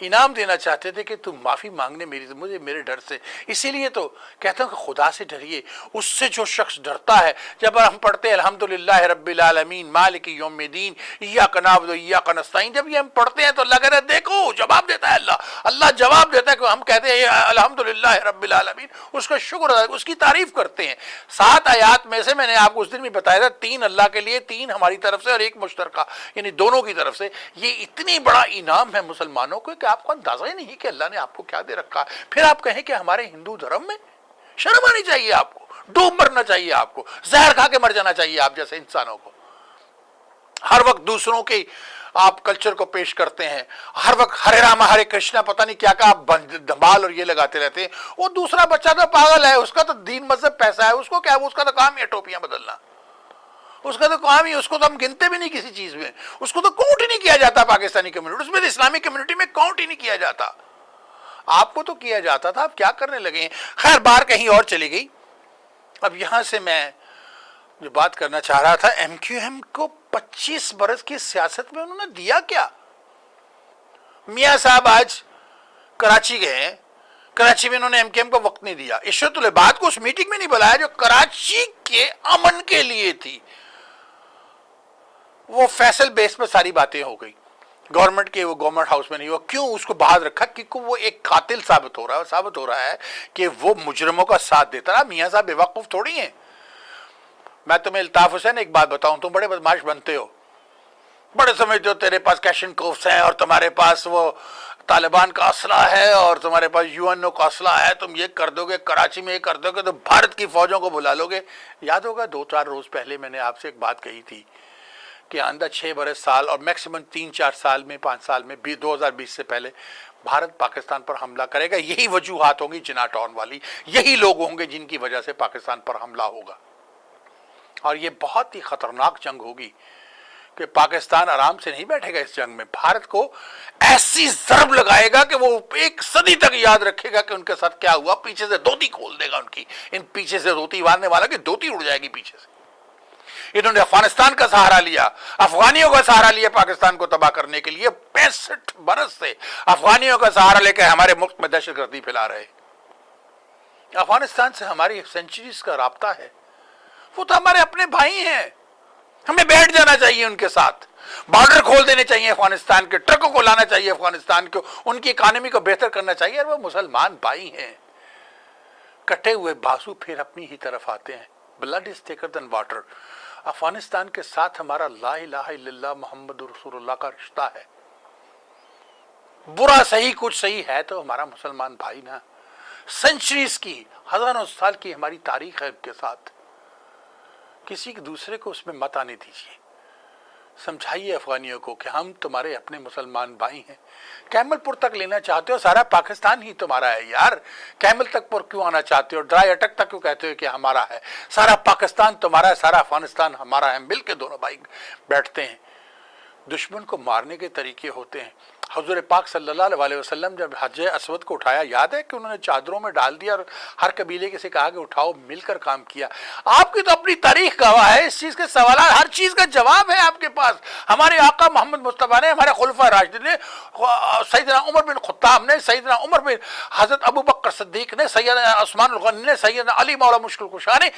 Speaker 1: انعام دینا چاہتے تھے کہ تم معافی مانگنے مجھے میرے ڈر سے. اسی لیے تو کہتا ہوں کہ خدا سے ڈریے. اس سے جو شخص ڈرتا ہے, جب ہم پڑھتے ہیں الحمدللہ رب العالمین مالک یوم الدین ایاک نعبد و ایاک نستعین, جب یہ ہم پڑھتے ہیں تو اللہ کہتا ہے دیکھو جواب دیتا ہے, اللہ جواب دیتا ہے. کہ ہم کہتے ہیں الحمدللہ رب العالمین, اس کا شکر ادا, اس کی تعریف کرتے ہیں. 7 آیات میں سے میں نے آپ کو اس دن بھی بتایا تھا, 3 اللہ کے لیے, 3 ہماری طرف سے اور 1 مشترکہ, یعنی دونوں کی طرف سے. یہ اتنی بڑا انعام ہے مسلمانوں کو کہ آپ کو اندازہ ہی نہیں کہ اللہ نے آپ کو کیا دے رکھا ہے. پھر آپ کہیں کہ ہمارے ہندو دھرم میں, شرم آنی چاہیے آپ کو, ڈوب مرنا چاہیے آپ کو, زہر کھا کے مر جانا چاہیے آپ جیسے انسانوں کو. ہر وقت دوسروں کے آپ کلچر کو پیش کرتے ہیں, ہر وقت ہرے رام ہرے کرشنا پتہ نہیں کیا کہا آپ دھمال اور یہ لگاتے رہتے ہیں. وہ دوسرا بچہ تو پاگل ہے, اس کا تو دین مذہب پیسہ ہے, اس کو کیا, اس کا تو کام ہے ٹوپیاں بدلنا, اس کا تو کام ہی, اس کو تو ہم گنتے بھی نہیں کسی چیز میں, اس کو تو کاؤنٹ ہی نہیں کیا جاتا پاکستانی کمیونٹی, اس میں تو اسلامی کمیونٹی میں کاؤنٹ ہی نہیں کیا جاتا. آپ کو تو کیا جاتا تھا, آپ کیا کرنے لگے ہیں. خیر بار کہیں اور چلی گئی. اب یہاں سے میں جو بات کرنا چاہ رہا تھا, ایم کیو ایم کو 25 برس کی سیاست میں انہوں نے دیا کیا؟ میاں صاحب آج کراچی گئے ہیں, کراچی میں انہوں نے ایم کیو ایم کو وقت نہیں دیا. عشرت العباد کو اس میٹنگ میں نہیں بلایا جو کراچی کے امن کے لیے تھی. وہ فیصل بیس پر ساری باتیں ہو گئی, گورنمنٹ کے, وہ گورنمنٹ ہاؤس میں نہیں ہوا. کیوں اس کو باہر رکھا؟ کیونکہ وہ ایک قاتل ثابت ہو رہا ہے کہ وہ مجرموں کا ساتھ دیتا رہا. میاں صاحب بیوقوف تھوڑی ہیں. میں تمہیں الطاف حسین ایک بات بتاؤں, تم بڑے بدماش بنتے ہو, بڑے سمجھتے ہو تیرے پاس کیشن کوفس ہیں اور تمہارے پاس وہ طالبان کا اسلحہ ہے اور تمہارے پاس یو این او کا اسلحہ ہے, تم یہ کر دو گے, کراچی میں یہ کر دو گے تو بھارت کی فوجوں کو بلا لو گے. یاد ہوگا 2-4 روز پہلے میں نے آپ سے ایک بات کہی تھی کہ آئندہ 6 برس سال اور میکسیمم 3-4 سال میں, 5 سال میں, 2020 سے پہلے بھارت پاکستان پر حملہ کرے گا. یہی وجوہات ہوں گی چناٹون والی, یہی لوگ ہوں گے جن کی وجہ سے پاکستان پر حملہ ہوگا. اور یہ بہت ہی خطرناک جنگ ہوگی کہ پاکستان آرام سے نہیں بیٹھے گا اس جنگ میں. بھارت کو ایسی ضرب لگائے گا کہ وہ 1 صدی تک یاد رکھے گا کہ ان کے ساتھ کیا ہوا. پیچھے سے دھوتی کھول دے گا ان کی, ان پیچھے سے دھوتی باندھنے والا کی دھوتی اڑ جائے گی پیچھے سے. انہوں نے افغانستان کا سہارا لیا, افغانیوں کا سہارا لیا پاکستان کو تباہ کرنے کے لیے. 65 برس سے افغانیوں کا سہارا لے کے ہمارے ملک میں دہشت گردی پھیلا رہے. افغانستان سے ہماری سینچریز کا رابطہ ہے, وہ تو ہمارے اپنے بھائی ہیں. ہمیں بیٹھ جانا چاہیے ان کے ساتھ، بارڈر کھول دینے چاہیے افغانستان کے، ٹرکوں کو لانا چاہیے افغانستان کو، ان کی اکانومی کو بہتر کرنا چاہیے. اور وہ مسلمان بھائی ہیں، کٹے ہوئے بازو پھر اپنی ہی طرف آتے ہیں. Blood is thicker than water. Afghanistan کے ساتھ ہمارا لا الہ الا اللہ محمد رسول اللہ کا رشتہ ہے. برا صحیح کچھ صحیح ہے تو ہمارا مسلمان بھائی نا. سینچریز کی، ہزاروں سال کی ہماری تاریخ ہے ان کے ساتھ. کسی دوسرے کو اس میں مت آنے دیجیے. سمجھائیے افغانیوں کو کہ ہم تمہارے اپنے مسلمان بھائی ہیں. کیمل پور تک لینا چاہتے ہو، سارا پاکستان ہی تمہارا ہے یار. کیمل تک پر کیوں آنا چاہتے ہو؟ ڈرائی اٹک تک کیوں کہتے ہو کہ ہمارا ہے؟ سارا پاکستان تمہارا ہے، سارا افغانستان ہمارا ہے. مل کے دونوں بھائی بیٹھتے ہیں. دشمن کو مارنے کے طریقے ہوتے ہیں. حضور پاک صلی اللہ علیہ وسلم جب حج اسود کو اٹھایا، یاد ہے کہ انہوں نے چادروں میں ڈال دیا اور ہر قبیلے کے سے کہا کہ اٹھاؤ، مل کر کام کیا. آپ کی تو اپنی تاریخ گواہ ہے اس چیز کے سوالات، ہر چیز کا جواب ہے آپ کے پاس. ہمارے آقا محمد مصطفیٰ نے، ہمارے خلفائے راشدین نے، سیدنا عمر بن خطاب نے، سیدنا عمر بن حضرت ابو بکر صدیق نے، سیدنا عثمان الغنی نے، سیدنا علی مولا مشکل کشا نے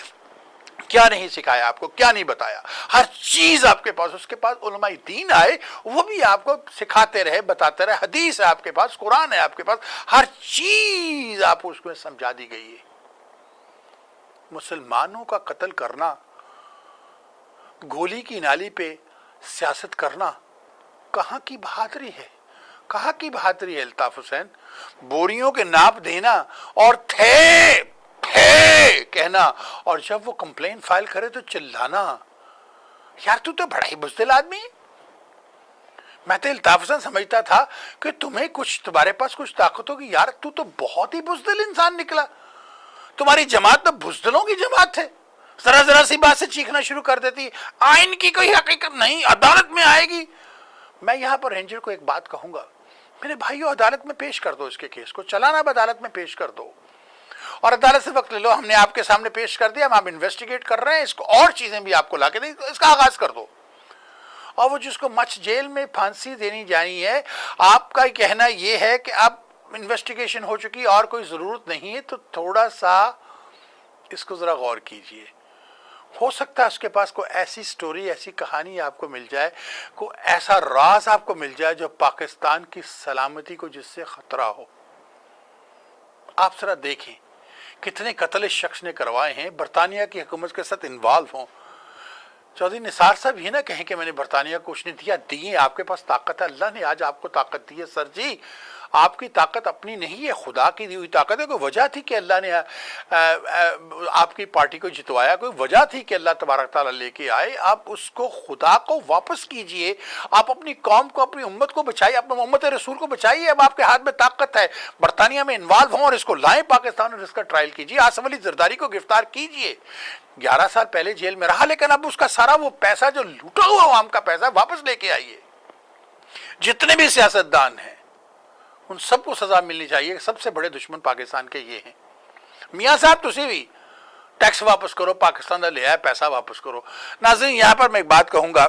Speaker 1: کیا نہیں سکھایا آپ کو، کیا نہیں بتایا؟ ہر چیز آپ کے پاس. اس کے پاس علماء دین آئے، وہ بھی آپ کو سکھاتے رہے، بتاتے رہے. حدیث ہے آپ کے پاس، قرآن ہے آپ کے پاس، ہر چیز آپ اس کو سمجھا دی گئی ہے. مسلمانوں کا قتل کرنا، گولی کی نالی پہ سیاست کرنا کہاں کی بہادری ہے؟ کہاں کی بہادری ہے الطاف حسین؟ بوریوں کے ناپ دینا اور تھے کہنا، اور جب وہ کمپلین فائل کرے تو چلانا. یار تو بڑا ہی بزدل آدمی ہے. میں تو الطاف حسین سمجھتا تھا کہ تمہارے پاس کچھ طاقت ہوگی. یار تو بہت ہی بزدل انسان نکلا. تمہاری جماعت تو بزدلوں کی جماعت ہے. ذرا سی بات سے چیخنا شروع کر دیتی. آئین کی کوئی حقیقت نہیں، عدالت میں آئے گی. میں یہاں پر رینجر کو ایک بات کہوں گا، میرے بھائیو عدالت میں پیش کر دو اس کے کیس کو، چلانا اب عدالت میں پیش کر دو اور عدالت سے وقت لے لو. ہم نے آپ کے سامنے پیش کر دیا، ہم آپ انویسٹیگیٹ کر رہے ہیں اس کو، اور چیزیں بھی آپ کو لا کے دیں، اس کا آغاز کر دو. اور وہ جس کو مچ جیل میں پھانسی دینی جانی ہے، آپ کا کہنا یہ ہے کہ اب انویسٹیگیشن ہو چکی اور کوئی ضرورت نہیں ہے، تو تھوڑا سا اس کو ذرا غور کیجئے. ہو سکتا ہے اس کے پاس کوئی ایسی سٹوری، ایسی کہانی آپ کو مل جائے، کوئی ایسا راز آپ کو مل جائے جو پاکستان کی سلامتی کو جس سے خطرہ ہو. آپ ذرا دیکھیں کتنے قتل اس شخص نے کروائے ہیں، برطانیہ کی حکومت کے ساتھ انوالو ہوں. چودھری نثار صاحب یہ نہ کہیں کہ میں نے برطانیہ کو کچھ نہیں دیا، دیے. آپ کے پاس طاقت ہے، اللہ نے آج آپ کو طاقت دی ہے. سر جی آپ کی طاقت اپنی نہیں ہے، خدا کی دی ہوئی طاقت ہے. کوئی وجہ تھی کہ اللہ نے آپ کی پارٹی کو جتوایا، کوئی وجہ تھی کہ اللہ تبارک تعالیٰ لے کے آئے. آپ اس کو، خدا کو واپس کیجئے. آپ اپنی قوم کو، اپنی امت کو بچائیے، اپنے امت رسول کو بچائیے. اب آپ کے ہاتھ میں طاقت ہے، برطانیہ میں انوالو ہوں اور اس کو لائیں پاکستان اور اس کا ٹرائل کیجئے. آصف علی زرداری کو گرفتار کیجئے. 11 سال پہلے جیل میں رہا، لیکن اب اس کا سارا وہ پیسہ جو لوٹا ہوا عوام کا پیسہ واپس لے کے آئیے. جتنے بھی سیاستدان ہیں ان سب کو سزا ملنی چاہیے. سب سے بڑے دشمن پاکستان کے یہ ہیں. میاں صاحب تسی بھی ٹیکس واپس کرو، پاکستان نے لے آئے پیسہ واپس کرو. ناظرین یہاں پر میں ایک بات کہوں گا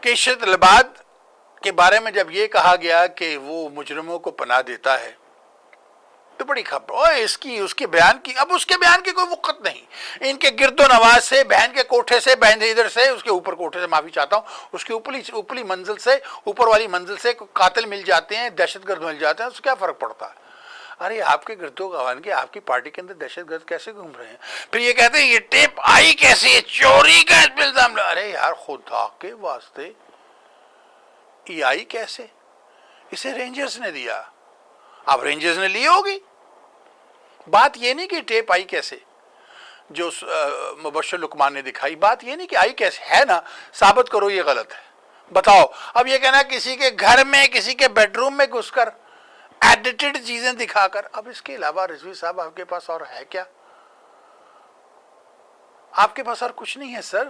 Speaker 1: کہ عشرت العباد کے بارے میں جب یہ کہا گیا کہ وہ مجرموں کو پناہ دیتا ہے تو بڑی خبر اس کے بیان کی. اب اس کے بیان کی کوئی وقت نہیں. ان کے گرد و نواز سے، بہن کے کوٹھے سے، بہن ادھر سے، اس کے اوپر کوٹھے سے، معافی چاہتا ہوں، اس کی اوپری منزل سے، اوپر والی منزل سے قاتل مل جاتے ہیں، دہشت گرد مل جاتے ہیں، اس سے کیا فرق پڑتا ہے؟ ارے آپ کے گرد و گوان کے، آپ کی پارٹی کے اندر دہشت گرد کیسے گھوم رہے ہیں؟ پھر یہ کہتے ہیں یہ ٹیپ آئی کیسے، چوری کا الزام. ارے یار خدا کے واسطے یہ آئی کیسے؟ اسے رینجرز نے دیا. اب رینجرز نے لی ہوگی. بات یہ نہیں کہ ٹیپ آئی کیسے جو مبشر لقمان نے دکھائی، بات یہ نہیں کہ آئی کیسے ہے نا، ثابت کرو یہ غلط ہے، بتاؤ. اب یہ کہنا کسی کے گھر میں، کسی کے بیڈ روم میں گھس کر ایڈیٹڈ چیزیں دکھا کر. اب اس کے علاوہ رضوی صاحب آپ کے پاس اور ہے کیا؟ آپ کے پاس اور کچھ نہیں ہے سر.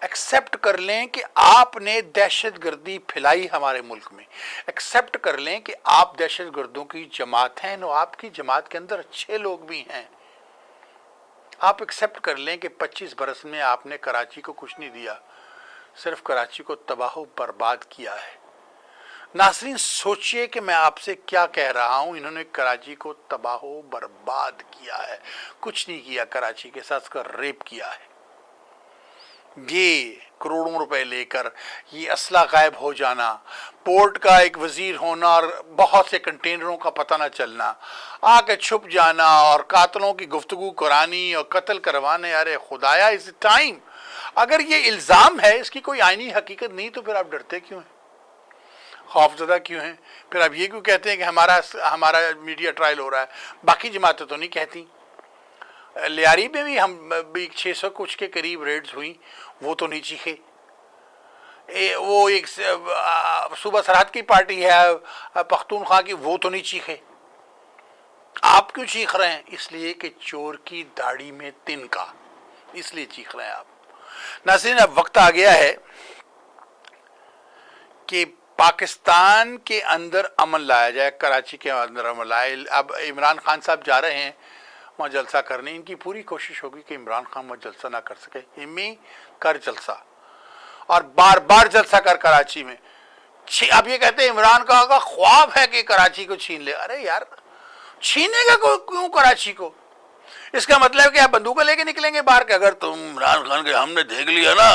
Speaker 1: ایکسیپٹ کر لیں کہ آپ نے دہشت گردی پھیلائی ہمارے ملک میں. ایکسیپٹ کر لیں کہ آپ دہشت گردوں کی جماعت ہیں، اور آپ کی جماعت کے اندر اچھے لوگ بھی ہیں. آپ ایکسیپٹ کر لیں کہ 25 برس میں آپ نے کراچی کو کچھ نہیں دیا، صرف کراچی کو تباہ و برباد کیا ہے. ناظرین سوچئے کہ میں آپ سے کیا کہہ رہا ہوں. انہوں نے کراچی کو تباہ و برباد کیا ہے، کچھ نہیں کیا. کراچی کے ساتھ اس کا ریپ کیا ہے. یہ کروڑوں روپے لے کر یہ اسلحہ غائب ہو جانا، پورٹ کا ایک وزیر ہونا اور بہت سے کنٹینروں کا پتہ نہ چلنا، آ کے چھپ جانا اور قاتلوں کی گفتگو کرانی اور قتل کروانے، ارے خدایا اس ٹائم اگر یہ الزام ہے، اس کی کوئی آئینی حقیقت نہیں تو پھر آپ ڈرتے کیوں ہیں، خوف زدہ کیوں ہیں؟ پھر آپ یہ کیوں کہتے ہیں کہ ہمارا میڈیا ٹرائل ہو رہا ہے؟ باقی جماعتیں تو نہیں کہتی۔ لیاری میں بھی ہم 600 کچھ کے قریب ریڈز ہوئیں، وہ تو نہیں چیخے۔ وہ ایک صوبہ سرحد کی پارٹی ہے پختونخوا کی، وہ تو نہیں چیخے۔ آپ کیوں چیخ رہے ہیں؟ اس لیے کہ چور کی داڑھی میں تنکا، اس لیے چیخ رہے ہیں آپ۔ ناظرین، اب وقت آ گیا ہے کہ پاکستان کے اندر امن لایا جائے، کراچی کے اندر امن لائے۔ اب عمران خان صاحب جا رہے ہیں وہاں جلسہ کرنے، ان کی پوری کوشش ہوگی کہ عمران خان وہاں جلسہ نہ کر سکے۔ امی کر جلسہ، اور بار بار جلسہ کر کراچی میں۔ اب یہ کہتے ہیں عمران خان کا خواب ہے کہ کراچی کو چھین لے۔ ارے یار، چھینے گا کیوں کراچی کو؟ اس کا مطلب کہ آپ بندوقیں لے کے نکلیں گے باہر، کہ اگر تم عمران خان کے ہم نے دیکھ لیا نا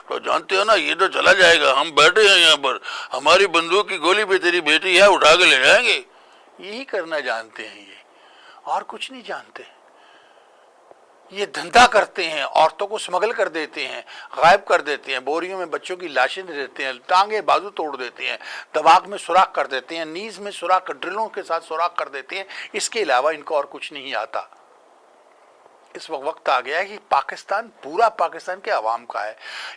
Speaker 1: تو جانتے ہو نا یہ تو چلا جائے گا، ہم بیٹھے ہیں یہاں پر، ہماری بندوق کی گولی پہ تیری بیٹی ہے، اٹھا کے لے جائیں گے۔ یہی کرنا جانتے ہیں یہ، اور کچھ نہیں جانتے۔ یہ دھندا کرتے ہیں، عورتوں کو اسمگل کر دیتے ہیں، غائب کر دیتے ہیں، بوریوں میں بچوں کی لاشیں دے دیتے ہیں، ٹانگیں بازو توڑ دیتے ہیں، دماغ میں سوراخ کر دیتے ہیں، نیز میں سوراخ، ڈرلوں کے ساتھ سوراخ کر دیتے ہیں۔ اس کے علاوہ ان کو اور کچھ نہیں آتا۔ اس وقت آ گیا ہے کہ پاکستان پورا پاکستان کے عوام کا ہے۔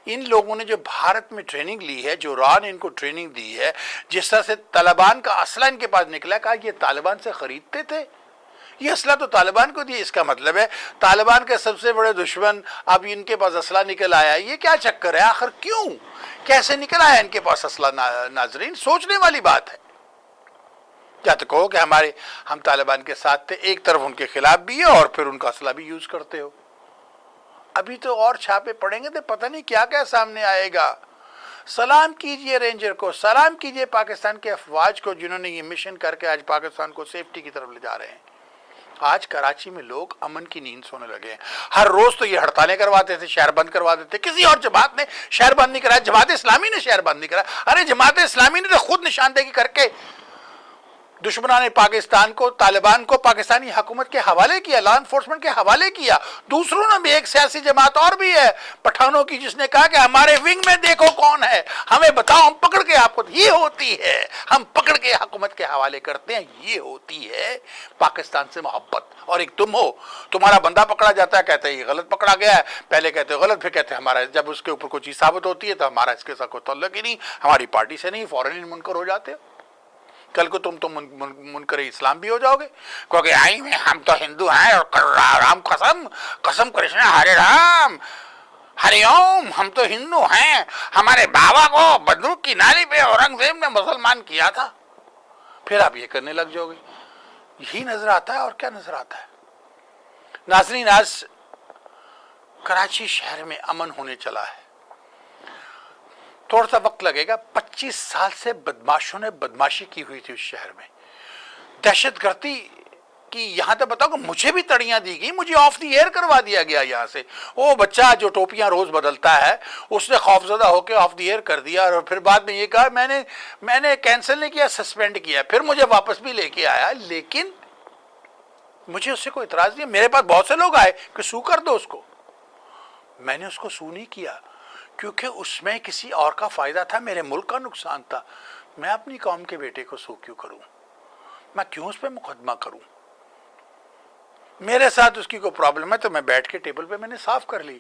Speaker 1: ان لوگوں نے جو بھارت میں ٹریننگ لی ہے، جو را نے ان کو ٹریننگ دی ہے، جس طرح سے طالبان کا اسلحہ ان کے پاس نکلا، کہا یہ طالبان سے خریدتے تھے، یہ اسلحہ تو طالبان کو دیا۔ اس کا مطلب ہے طالبان کے سب سے بڑے دشمن اب ان کے پاس اسلحہ نکل آیا۔ یہ کیا چکر ہے آخر؟ کیوں، کیسے نکل آیا ان کے پاس اسلحہ؟ ناظرین، سوچنے والی بات ہے۔ یا تو کہو کہ ہم طالبان کے ساتھ تھے، ایک طرف ان کے خلاف بھی ہے اور پھر ان کا اسلحہ بھی یوز کرتے ہو۔ ابھی تو اور چھاپے پڑیں گے تو پتہ نہیں کیا کیا سامنے آئے گا۔ سلام کیجئے رینجر کو، سلام کیجئے پاکستان کے افواج کو، جنہوں نے یہ مشن کر کے آج پاکستان کو سیفٹی کی طرف لے جا رہے ہیں۔ آج کراچی میں لوگ امن کی نیند سونے لگے ہیں۔ ہر روز تو یہ ہڑتالیں کرواتے تھے، شہر بند کروا دیتے، کسی اور جماعت نے شہر بند نہیں کرایا، جماعت اسلامی نے شہر بند نہیں کرایا۔ ارے جماعت اسلامی نے تو خود نشاندہی کر کے دشمنان پاکستان کو، طالبان کو پاکستانی حکومت کے حوالے کیا، لا انفورسمنٹ کے حوالے کیا۔ دوسروں نے بھی، ایک سیاسی جماعت اور بھی ہے پٹھانوں کی، جس نے کہا کہ ہمارے ونگ میں دیکھو کون ہے، ہمیں بتاؤ، ہم پکڑ کے آپ کو، یہ ہوتی ہے، ہم پکڑ کے حکومت کے حوالے کرتے ہیں۔ یہ ہوتی ہے پاکستان سے محبت۔ اور ایک تم ہو، تمہارا بندہ پکڑا جاتا ہے، کہتے ہیں یہ غلط پکڑا گیا ہے، پہلے کہتے غلط، پھر کہتے ہیں ہمارا، جب اس کے اوپر کوئی چیز ثابت ہوتی ہے تو ہمارا اس کے ساتھ کوئی تعلق ہی نہیں، ہماری پارٹی سے نہیں، فوراً منکر ہو جاتے ہو۔ کل کو تم تو منکر اسلام بھی ہو جاؤ گے، کیونکہ آئی میں ہم تو ہندو ہیں، اور رام قسم کرشنا ہرے رام ہری اوم، ہم تو ہندو ہیں، ہمارے بابا کو بندوق کی نالی پہ اورنگزیب نے مسلمان کیا تھا۔ پھر آپ یہ کرنے لگ جاؤ گے۔ یہی نظر آتا ہے، اور کیا نظر آتا ہے؟ ناظرین، آج کراچی شہر میں امن ہونے چلا ہے۔ تھوڑا سا وقت لگے گا۔ 25 سال سے بدماشوں نے بدماشی کی ہوئی تھی اس شہر میں، دہشت گردی کی۔ یہاں تک بتاؤ کہ مجھے بھی تڑیاں دی گئی، مجھے آف دی ایئر کروا دیا گیا یہاں سے۔ وہ بچہ جو ٹوپیاں روز بدلتا ہے، اس نے خوفزدہ ہو کے آف دی ایئر کر دیا، اور پھر بعد میں یہ کہا میں نے کینسل نہیں کیا، سسپینڈ کیا، پھر مجھے واپس بھی لے کے آیا، لیکن مجھے اس سے کوئی اعتراض نہیں۔ میرے پاس بہت سے لوگ آئے کہ سو کر دو اس کو، میں نے اس کو سو نہیں کیا، کیونکہ اس میں کسی اور کا فائدہ تھا، میرے ملک کا نقصان تھا۔ میں اپنی قوم کے بیٹے کو سو کیوں کروں؟ میں کیوں اس پہ مقدمہ کروں؟ میرے ساتھ اس کی کوئی پرابلم ہے تو میں بیٹھ کے ٹیبل پہ میں نے صاف کر لی۔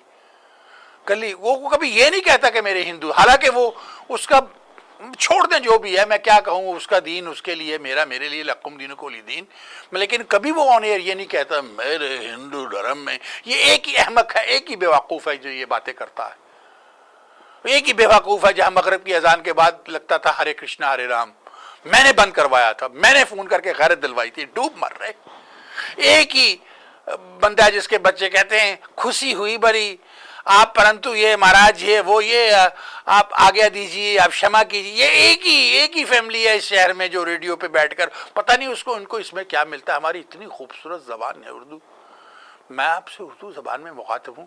Speaker 1: وہ کبھی یہ نہیں کہتا کہ میرے ہندو، حالانکہ وہ اس کا چھوڑ دیں جو بھی ہے، میں کیا کہوں، اس کا دین اس کے لیے، میرے لیے لکم دینکم ولی دین، لیکن کبھی وہ آن ایئر یہ نہیں کہتا میرے ہندو دھرم میں۔ یہ ایک ہی احمق ہے، ایک ہی بیوقوف ہے جو یہ باتیں کرتا ہے، ایک ہی بیوقوف ہے جہاں مغرب کی اذان کے بعد لگتا تھا ہرے کرشنا ہرے رام، میں نے بند کروایا تھا، میں نے فون کر کے غیرت دلوائی تھی، ڈوب مر رہے۔ ایک ہی بندہ جس کے بچے کہتے ہیں خوشی ہوئی بری آپ، پرنتو یہ مہاراج یہ وہ یہ آپ آگیا دیجیے، آپ شمع کیجیے۔ یہ ایک ہی فیملی ہے اس شہر میں جو ریڈیو پہ بیٹھ کر، پتہ نہیں ان کو اس میں کیا ملتا ہے۔ ہماری اتنی خوبصورت زبان ہے اردو، میں آپ سے اردو زبان میں مخاطب ہوں،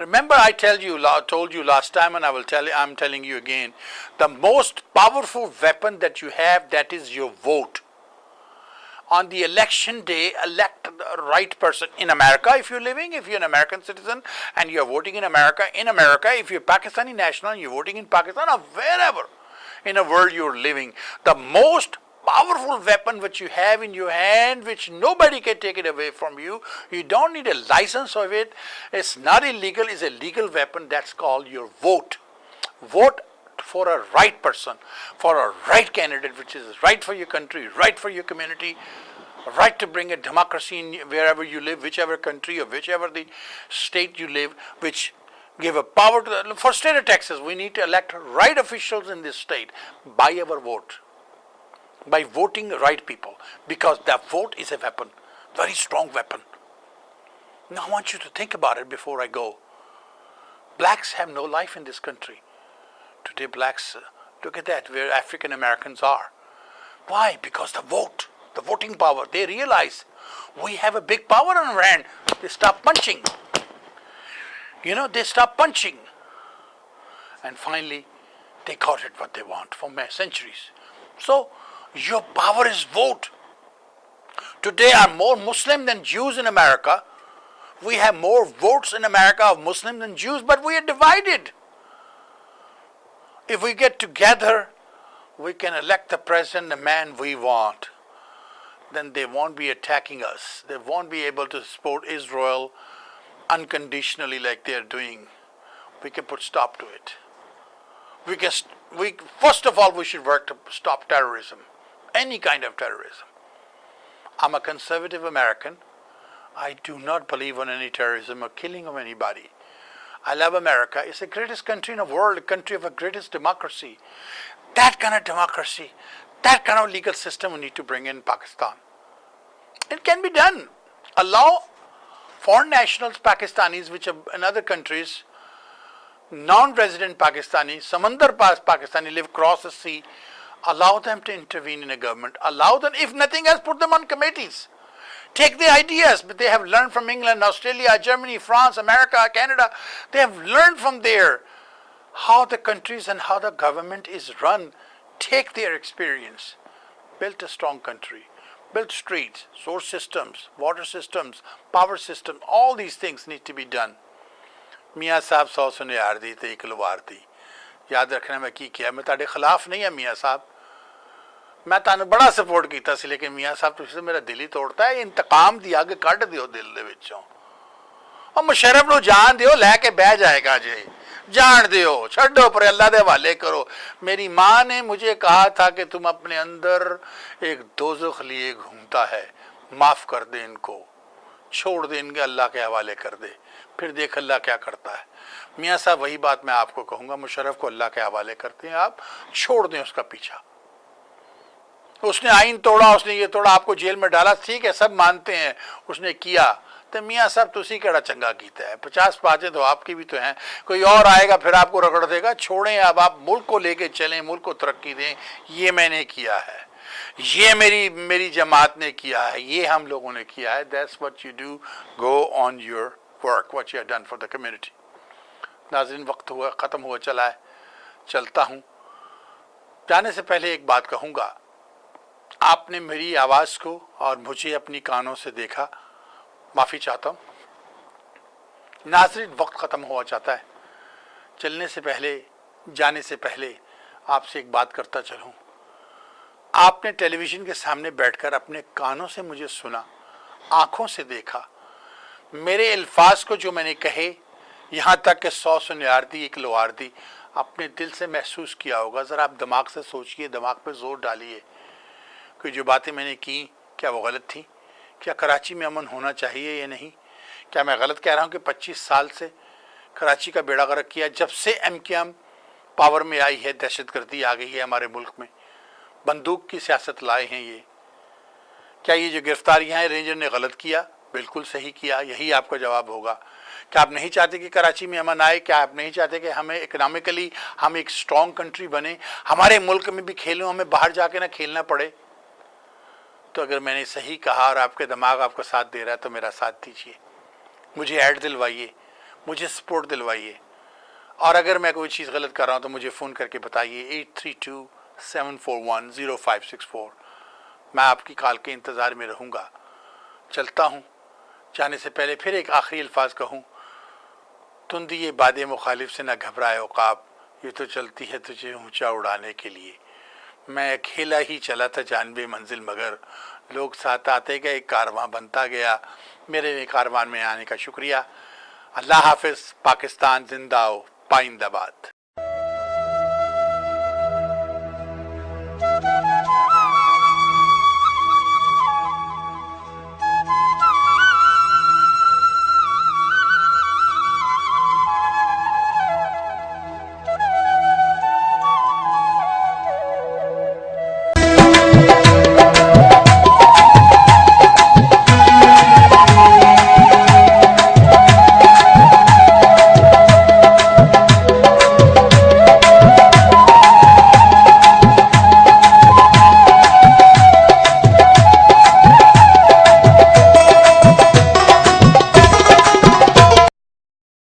Speaker 1: Remember, I told you last time, and I'm telling you again, the most powerful weapon that you have, that is your vote. On the election day, elect the right person. In America, if you're an American citizen and you're voting in America, if you're Pakistani national and you're voting in Pakistan or wherever in the world you're living, the most powerful weapon which you have in your hand, which nobody can take it away from you, you don't need a license of it, it's not illegal, it's a legal weapon, that's called your vote. Vote for a right person, for a right candidate, which is right for your country, right for your community, right to bring a democracy in wherever you live, whichever country or whichever the state you live, which give a power to for state of Texas, we need to elect right officials in this state by our vote, by voting right people, because that vote is a weapon, very strong weapon. Now I want you to think about it before I go. Blacks have no life in this country. Today blacks, look at that, where African Americans are. Why? Because the vote, the voting power. They realize we have a big power on our hand. They stop punching. They stop punching. And finally, they got it what they want for centuries. So, your power is vote. Today are more Muslim than Jews in America. We have more votes in America of Muslims than Jews, but we are divided. If we get together, we can elect the president, the man we want. Then they won't be attacking us. They won't be able to support Israel unconditionally like they are doing. We can put stop to it. First of all, we should work to stop terrorism, any kind of terrorism. I'm a conservative American. I do not believe in any terrorism or killing of anybody. I love America. It's the greatest country in the world, a country of the greatest democracy. That kind of democracy, that kind of legal system we need to bring in Pakistan. It can be done. Allow foreign nationals, Pakistanis, which are in other countries, non-resident Pakistani, Samandar Pakistani, live across the sea, allow them to intervene in a government. Allow them, if nothing else, put them on committees. Take the ideas, but they have learned from England, Australia, Germany, France, America, Canada. They have learned from there how the countries and how the government is run. Take their experience. Build a strong country. Build streets, source systems, water systems, power systems. All these things need to be done. میاں صاحب 100 سنے یار دی تے ایک لوار دی یاد رکھنا میں کی کیا میں تاڑے خلاف نہیں ہے میاں صاحب میں تانوں بڑا سپورٹ کیتا سی لیکن میاں صاحب تسی میرا دل ہی توڑتا ہے انتقام دی اگ کڈ دیو دل دے وچوں اور مشرف نو جان دیو لے کے بہ جائے گا جی جان دیو چھڈو پر اللہ دے حوالے کرو میری ماں نے مجھے کہا تھا کہ تم اپنے اندر ایک دوزخ لیے گھومتا ہے معاف کر دے ان کو چھوڑ دے ان کے اللہ کے حوالے کر دے پھر دیکھ اللہ کیا کرتا ہے میاں صاحب وہی بات میں آپ کو کہوں گا مشرف کو اللہ کے حوالے کرتے ہیں آپ چھوڑ دیں اس کا پیچھا اس نے آئین توڑا اس نے یہ توڑا آپ کو جیل میں ڈالا ٹھیک ہے سب مانتے ہیں اس نے کیا تو میاں صاحب تسی کیڑا چنگا کیتا ہے 50 باتیں تو آپ کی بھی تو ہیں کوئی اور آئے گا پھر آپ کو رگڑ دے گا چھوڑیں اب آپ ملک کو لے کے چلیں ملک کو ترقی دیں یہ میں نے کیا ہے یہ میری جماعت نے کیا ہے یہ ہم لوگوں نے کیا ہے that's what you do go on your work what you have done for the community ناظرین وقت ہوا ختم ہوا چلا ہے چلتا ہوں جانے سے پہلے ایک بات کہوں گا آپ نے میری آواز کو اور مجھے اپنی کانوں سے دیکھا معافی چاہتا ہوں ناظرین وقت ختم ہوا چاہتا ہے چلنے سے پہلے جانے سے پہلے آپ سے ایک بات کرتا چلوں آپ نے ٹیلی ویژن کے سامنے بیٹھ کر اپنے کانوں سے مجھے سنا آنکھوں سے دیکھا میرے الفاظ کو جو میں نے کہے یہاں تک کہ 100 سنیار دی ایک لوار دی اپنے دل سے محسوس کیا ہوگا ذرا آپ دماغ سے سوچئے دماغ پہ زور ڈالیے کہ جو باتیں میں نے کی کیا وہ غلط تھیں کیا کراچی میں امن ہونا چاہیے یا نہیں کیا میں غلط کہہ رہا ہوں کہ 25 سال سے کراچی کا بیڑا غرق کیا جب سے ایم کیو ایم پاور میں آئی ہے دہشت گردی آ گئی ہے ہمارے ملک میں بندوق کی سیاست لائے ہیں یہ کیا یہ جو گرفتاریاں ہیں رینجر نے غلط کیا بالکل صحیح کیا یہی آپ کا جواب ہوگا کیا آپ نہیں چاہتے کہ کراچی میں امن آئے کیا آپ نہیں چاہتے کہ ہمیں اکنامکلی ہم ایک اسٹرانگ کنٹری بنے ہمارے ملک میں بھی کھیلوں ہمیں باہر جا کے نہ کھیلنا پڑے تو اگر میں نے صحیح کہا اور آپ کے دماغ آپ کا ساتھ دے رہا ہے تو میرا ساتھ دیجیے مجھے ایڈ دلوائیے مجھے سپورٹ دلوائیے اور اگر میں کوئی چیز غلط کر رہا ہوں تو مجھے فون کر کے بتائیے 8327410564 میں آپ کی کال کے انتظار میں رہوں گا چلتا ہوں جانے سے پہلے پھر ایک آخری الفاظ کہوں تندی یہ باد مخالف سے نہ گھبرائے عقاب یہ تو چلتی ہے تجھے اونچا اڑانے کے لیے میں اکیلا ہی چلا تھا جانب منزل مگر لوگ ساتھ آتے گئے ایک کارواں بنتا گیا میرے کاروان میں آنے کا شکریہ اللہ حافظ پاکستان زندہ ہو پائندہ باد